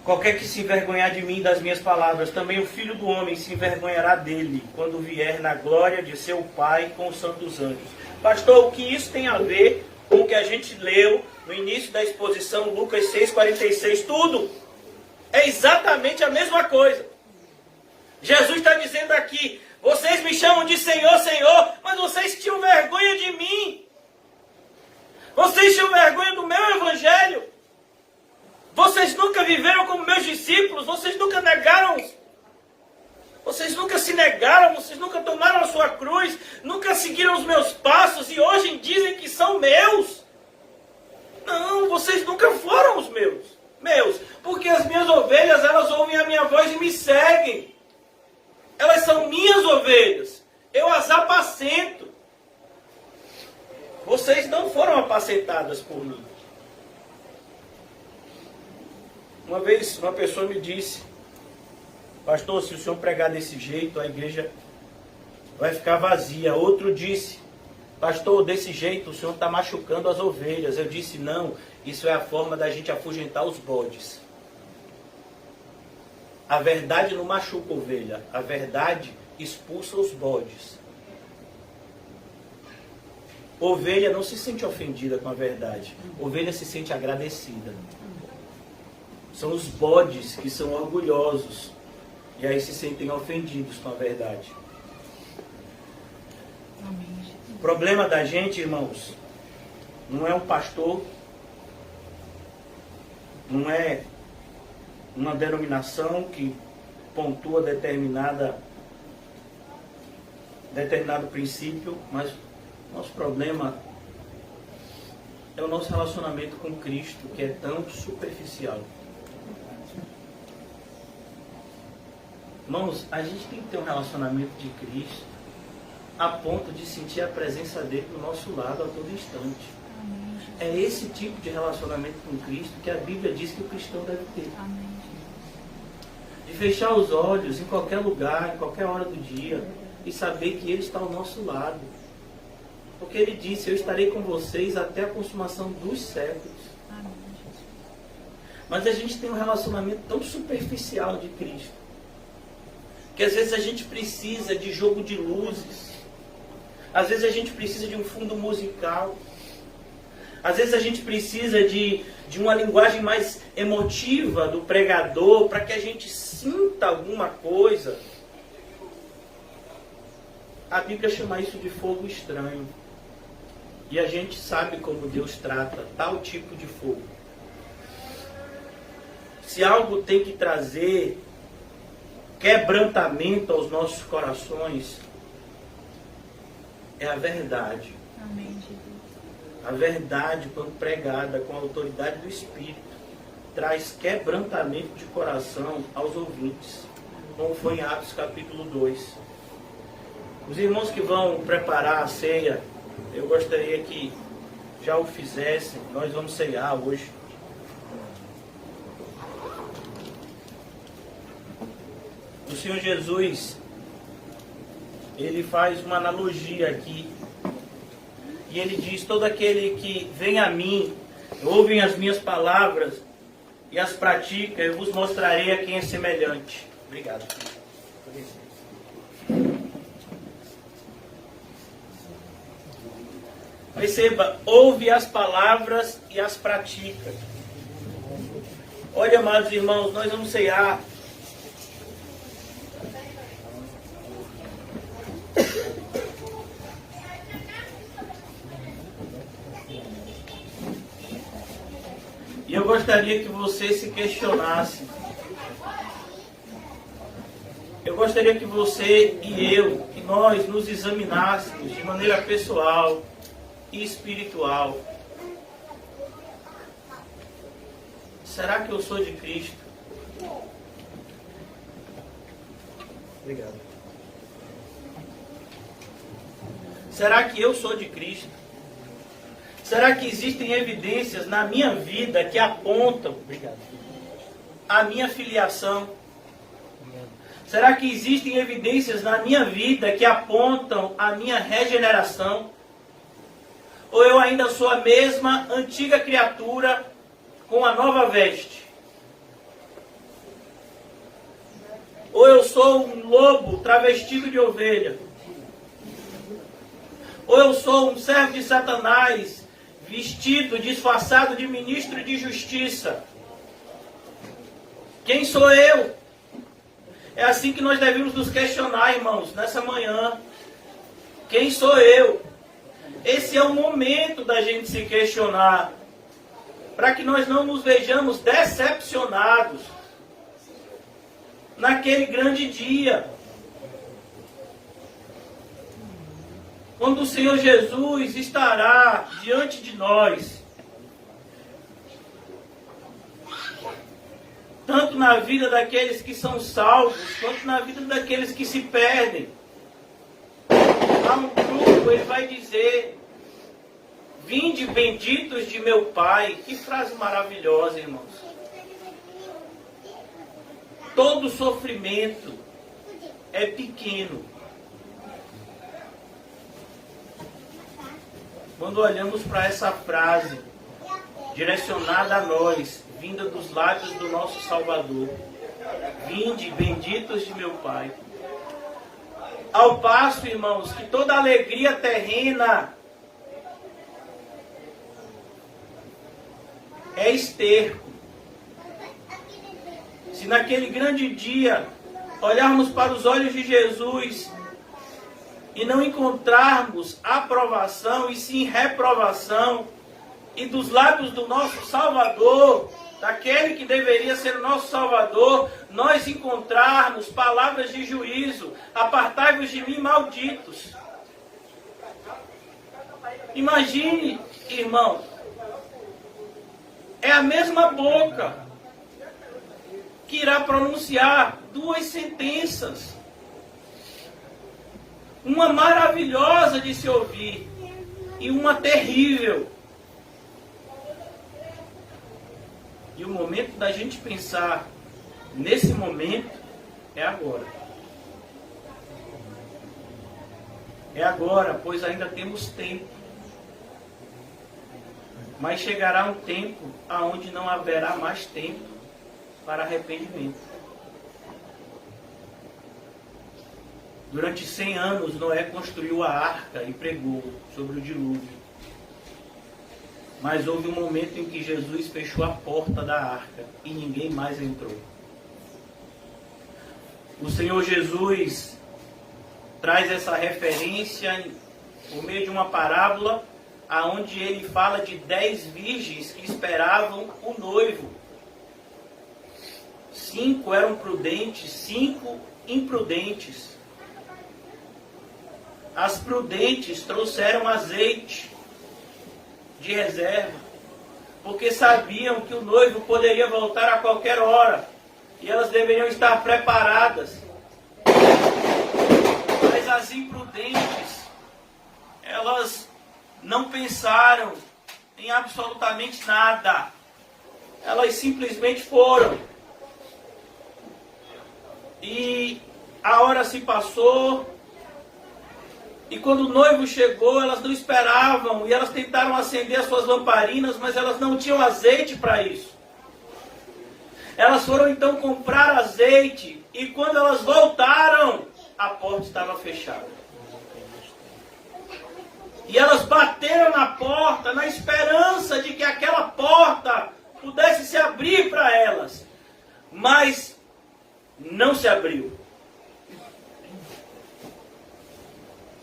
Qualquer que se envergonhar de mim e das minhas palavras, também o Filho do Homem se envergonhará dele, quando vier na glória de seu Pai com os santos anjos. Pastor, o que isso tem a ver com o que a gente leu no início da exposição, Lucas 6,46? Tudo é exatamente a mesma coisa. Jesus está dizendo aqui, vocês me chamam de Senhor, Senhor, mas vocês tinham vergonha de mim. Vocês tinham vergonha do meu Evangelho. Vocês nunca viveram como meus discípulos, vocês nunca negaram, vocês nunca se negaram, vocês nunca tomaram a sua cruz, nunca seguiram os meus passos e hoje dizem que são meus. Não, vocês nunca foram os meus, porque as minhas ovelhas, elas ouvem a minha voz e me seguem. Elas são minhas ovelhas, eu as apacento. Vocês não foram apacentadas por mim. Uma vez uma pessoa me disse, pastor, se o senhor pregar desse jeito, a igreja vai ficar vazia. Outro disse, pastor, desse jeito o senhor está machucando as ovelhas. Eu disse, não, isso é a forma da gente afugentar os bodes. A verdade não machuca a ovelha, a verdade expulsa os bodes. Ovelha não se sente ofendida com a verdade, ovelha se sente agradecida. São os bodes que são orgulhosos e aí se sentem ofendidos com a verdade. O problema da gente, irmãos, não é um pastor, não é uma denominação que pontua determinado princípio, mas nosso problema é o nosso relacionamento com Cristo, que é tão superficial. Irmãos, a gente tem que ter um relacionamento de Cristo a ponto de sentir a presença dele do nosso lado a todo instante. É esse tipo de relacionamento com Cristo que a Bíblia diz que o cristão deve ter. De fechar os olhos em qualquer lugar, em qualquer hora do dia, e saber que Ele está ao nosso lado. Porque Ele disse, eu estarei com vocês até a consumação dos séculos. Mas a gente tem um relacionamento tão superficial de Cristo, que às vezes a gente precisa de jogo de luzes, às vezes a gente precisa de um fundo musical, às vezes a gente precisa de uma linguagem mais emotiva do pregador, para que a gente sinta alguma coisa. A Bíblia chama isso de fogo estranho. E a gente sabe como Deus trata tal tipo de fogo. Se algo tem que trazer quebrantamento aos nossos corações, é a verdade. Amém, Jesus. A verdade, quando pregada com a autoridade do Espírito, traz quebrantamento de coração aos ouvintes, como foi em Atos capítulo 2. Os irmãos que vão preparar a ceia, eu gostaria que já o fizessem. Nós vamos ceiar hoje. O Senhor Jesus, Ele faz uma analogia aqui. E Ele diz, todo aquele que vem a mim, ouvem as minhas palavras e as pratica, eu vos mostrarei a quem é semelhante. Obrigado. Perceba, ouve as palavras e as pratica. Olha, amados irmãos, nós vamos ceiar. E eu gostaria que você se questionasse. Eu gostaria que você e eu, que nós nos examinássemos de maneira pessoal e espiritual. Será que eu sou de Cristo? Obrigado. Será que eu sou de Cristo? Será que existem evidências na minha vida que apontam, obrigado, a minha filiação? Será que existem evidências na minha vida que apontam a minha regeneração? Ou eu ainda sou a mesma antiga criatura com a nova veste? Ou eu sou um lobo travestido de ovelha? Ou eu sou um servo de Satanás, vestido, disfarçado de ministro de justiça? Quem sou eu? É assim que nós devemos nos questionar, irmãos, nessa manhã. Quem sou eu? Esse é o momento da gente se questionar, para que nós não nos vejamos decepcionados naquele grande dia, quando o Senhor Jesus estará diante de nós, tanto na vida daqueles que são salvos, quanto na vida daqueles que se perdem. Há um grupo, ele vai dizer, vinde benditos de meu Pai. Que frase maravilhosa, irmãos. Todo sofrimento é pequeno quando olhamos para essa frase direcionada a nós, vinda dos lábios do nosso Salvador. Vinde, benditos de meu Pai. Ao passo, irmãos, que toda alegria terrena é esterco. Se naquele grande dia olharmos para os olhos de Jesus e não encontrarmos aprovação e sim reprovação, e dos lábios do nosso Salvador, daquele que deveria ser o nosso Salvador, nós encontrarmos palavras de juízo: apartai-vos de mim, malditos. Imagine, irmão, é a mesma boca que irá pronunciar duas sentenças. Uma maravilhosa de se ouvir e uma terrível. E o momento da gente pensar nesse momento é agora. É agora, pois ainda temos tempo. Mas chegará um tempo aonde não haverá mais tempo para arrependimento. Durante 100 anos, Noé construiu a arca e pregou sobre o dilúvio. Mas houve um momento em que Jesus fechou a porta da arca e ninguém mais entrou. O Senhor Jesus traz essa referência por meio de uma parábola, aonde ele fala de 10 virgens que esperavam o noivo. 5 eram prudentes, 5 imprudentes. As prudentes trouxeram azeite de reserva, porque sabiam que o noivo poderia voltar a qualquer hora, e elas deveriam estar preparadas. Mas as imprudentes, elas não pensaram em absolutamente nada. Elas simplesmente foram. E a hora se passou. E quando o noivo chegou, elas não esperavam. E elas tentaram acender as suas lamparinas, mas elas não tinham azeite para isso. Elas foram então comprar azeite. E quando elas voltaram, a porta estava fechada. E elas bateram na porta na esperança de que aquela porta pudesse se abrir para elas. Mas não se abriu.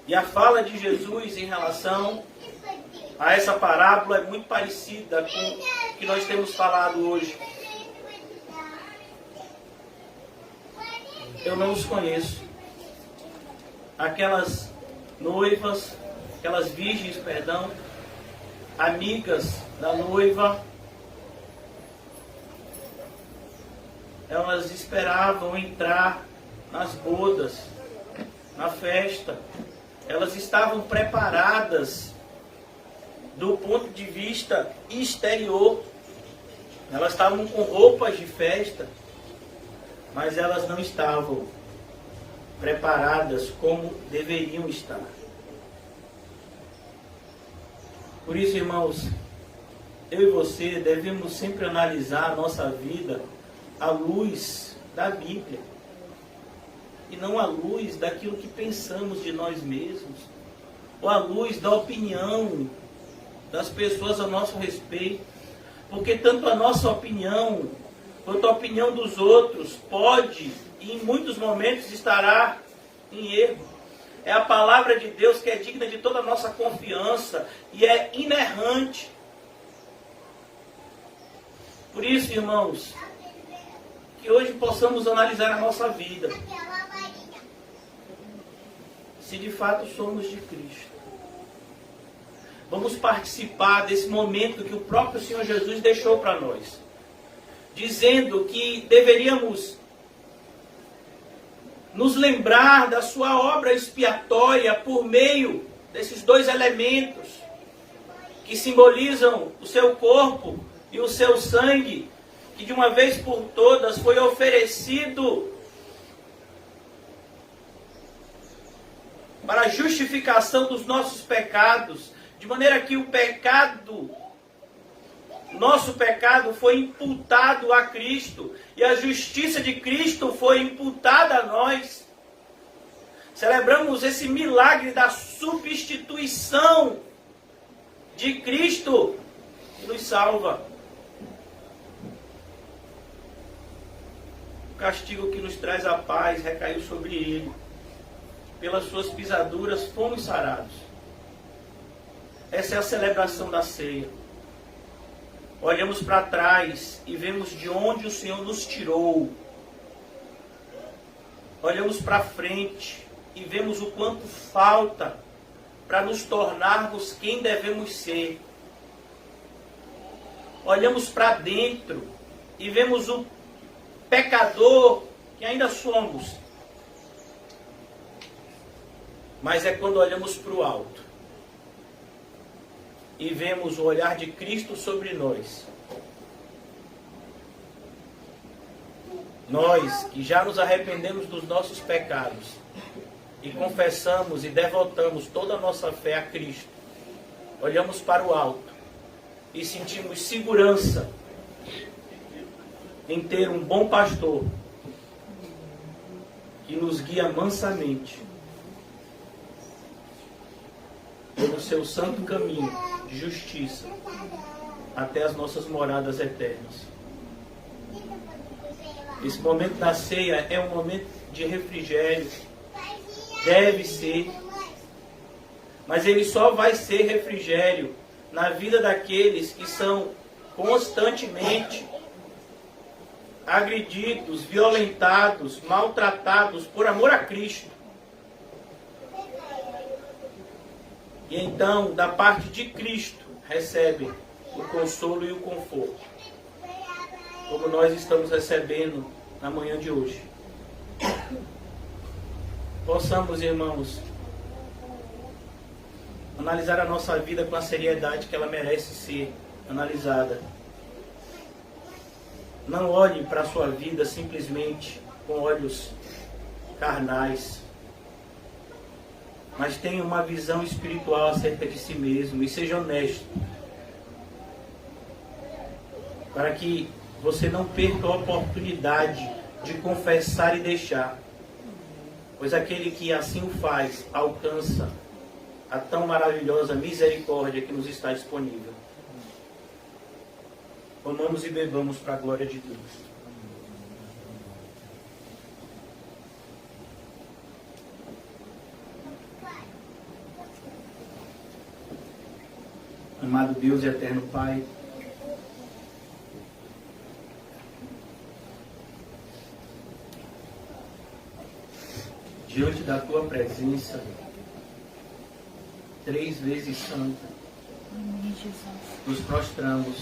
E a fala de Jesus em relação a essa parábola é muito parecida com o que nós temos falado hoje. Eu não os conheço. Aquelas noivas, aquelas virgens, perdão, amigas da noiva, elas esperavam entrar nas bodas, na festa. Elas estavam preparadas do ponto de vista exterior. Elas estavam com roupas de festa, mas elas não estavam preparadas como deveriam estar. Por isso, irmãos, eu e você devemos sempre analisar a nossa vida à luz da Bíblia. E não à luz daquilo que pensamos de nós mesmos, ou à luz da opinião das pessoas a nosso respeito. Porque tanto a nossa opinião, quanto a opinião dos outros, pode, e em muitos momentos estará em erro. É a palavra de Deus que é digna de toda a nossa confiança e é inerrante. Por isso, irmãos, que hoje possamos analisar a nossa vida. Se de fato somos de Cristo. Vamos participar desse momento que o próprio Senhor Jesus deixou para nós. Dizendo que deveríamos nos lembrar da sua obra expiatória por meio desses 2 elementos que simbolizam o seu corpo e o seu sangue, que de uma vez por todas foi oferecido para a justificação dos nossos pecados, de maneira que o pecado, nosso pecado foi imputado a Cristo, e a justiça de Cristo foi imputada a nós. Celebramos esse milagre da substituição de Cristo, que nos salva. O castigo que nos traz a paz recaiu sobre ele. Pelas suas pisaduras fomos sarados. Essa é a celebração da ceia. Olhamos para trás e vemos de onde o Senhor nos tirou. Olhamos para frente e vemos o quanto falta para nos tornarmos quem devemos ser. olhamos para dentro e vemos o pecador que ainda somos. Mas é quando olhamos para o alto e vemos o olhar de Cristo sobre nós. Nós que já nos arrependemos dos nossos pecados e confessamos e devotamos toda a nossa fé a Cristo, olhamos para o alto e sentimos segurança em ter um bom pastor que nos guia mansamente pelo seu santo caminho de justiça até as nossas moradas eternas. Esse momento da ceia é um momento de refrigério, deve ser, mas ele só vai ser refrigério na vida daqueles que são constantemente agredidos, violentados, maltratados por amor a Cristo. E então, da parte de Cristo, recebem o consolo e o conforto, como nós estamos recebendo na manhã de hoje. Possamos, irmãos, analisar a nossa vida com a seriedade que ela merece ser analisada. Não olhe para a sua vida simplesmente com olhos carnais, mas tenha uma visão espiritual acerca de si mesmo e seja honesto, para que você não perca a oportunidade de confessar e deixar, pois aquele que assim o faz alcança a tão maravilhosa misericórdia que nos está disponível. Comamos e bebamos para a glória de Deus. Amado Deus e eterno Pai, diante da Tua presença, 3 vezes santa, nos prostramos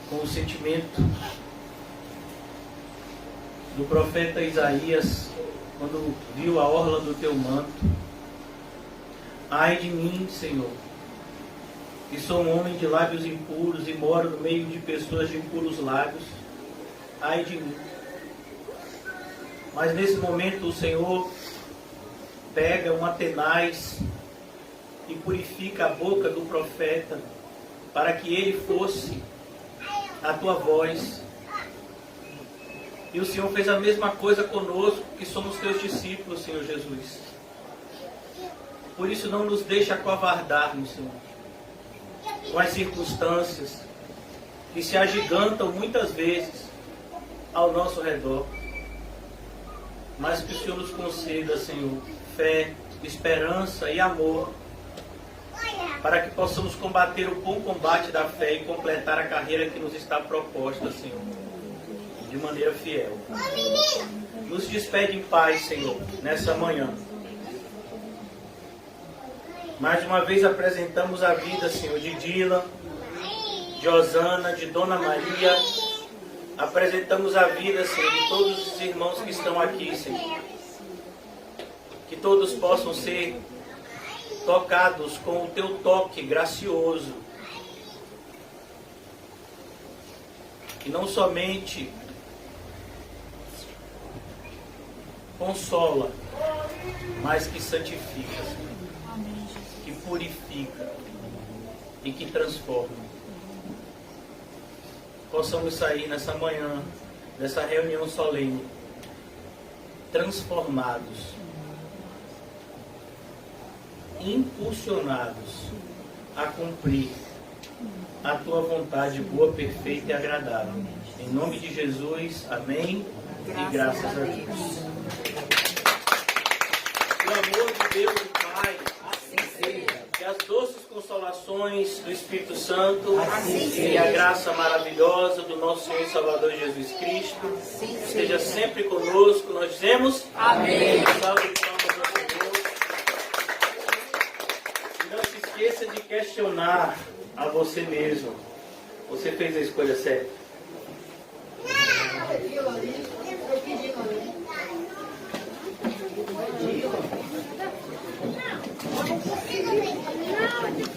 com o sentimento do profeta Isaías, quando viu a orla do Teu manto. Ai de mim, Senhor, que sou um homem de lábios impuros e moro no meio de pessoas de impuros lábios. Ai de mim. Mas nesse momento o Senhor pega um tenaz e purifica a boca do profeta para que ele fosse a Tua voz. E o Senhor fez a mesma coisa conosco, que somos Teus discípulos, Senhor Jesus. Por isso não nos deixa acovardarmos, Senhor, com as circunstâncias que se agigantam muitas vezes ao nosso redor. Mas que o Senhor nos conceda, Senhor, fé, esperança e amor, para que possamos combater o bom combate da fé e completar a carreira que nos está proposta, Senhor, de maneira fiel. Nos despede em paz, Senhor, nessa manhã. Mais uma vez apresentamos a vida, Senhor, de Dila, de Osana, de Dona Maria. Apresentamos a vida, Senhor, de todos os irmãos que estão aqui, Senhor. Que todos possam ser tocados com o Teu toque gracioso. Que não somente consola, mas que santifica, Senhor. Que purifica e que transforma. Possamos sair nessa manhã, dessa reunião solene, transformados, impulsionados a cumprir a Tua vontade boa, perfeita e agradável. Em nome de Jesus, amém e graças a Deus. O amor de Deus, o Pai, que as doces consolações do Espírito Santo e a graça maravilhosa do nosso Senhor e Salvador Jesus Cristo esteja sempre conosco. Nós dizemos amém. Salve de palmas ao Senhor. E não se esqueça esqueça de questionar a você mesmo. Você fez a escolha certa? Não.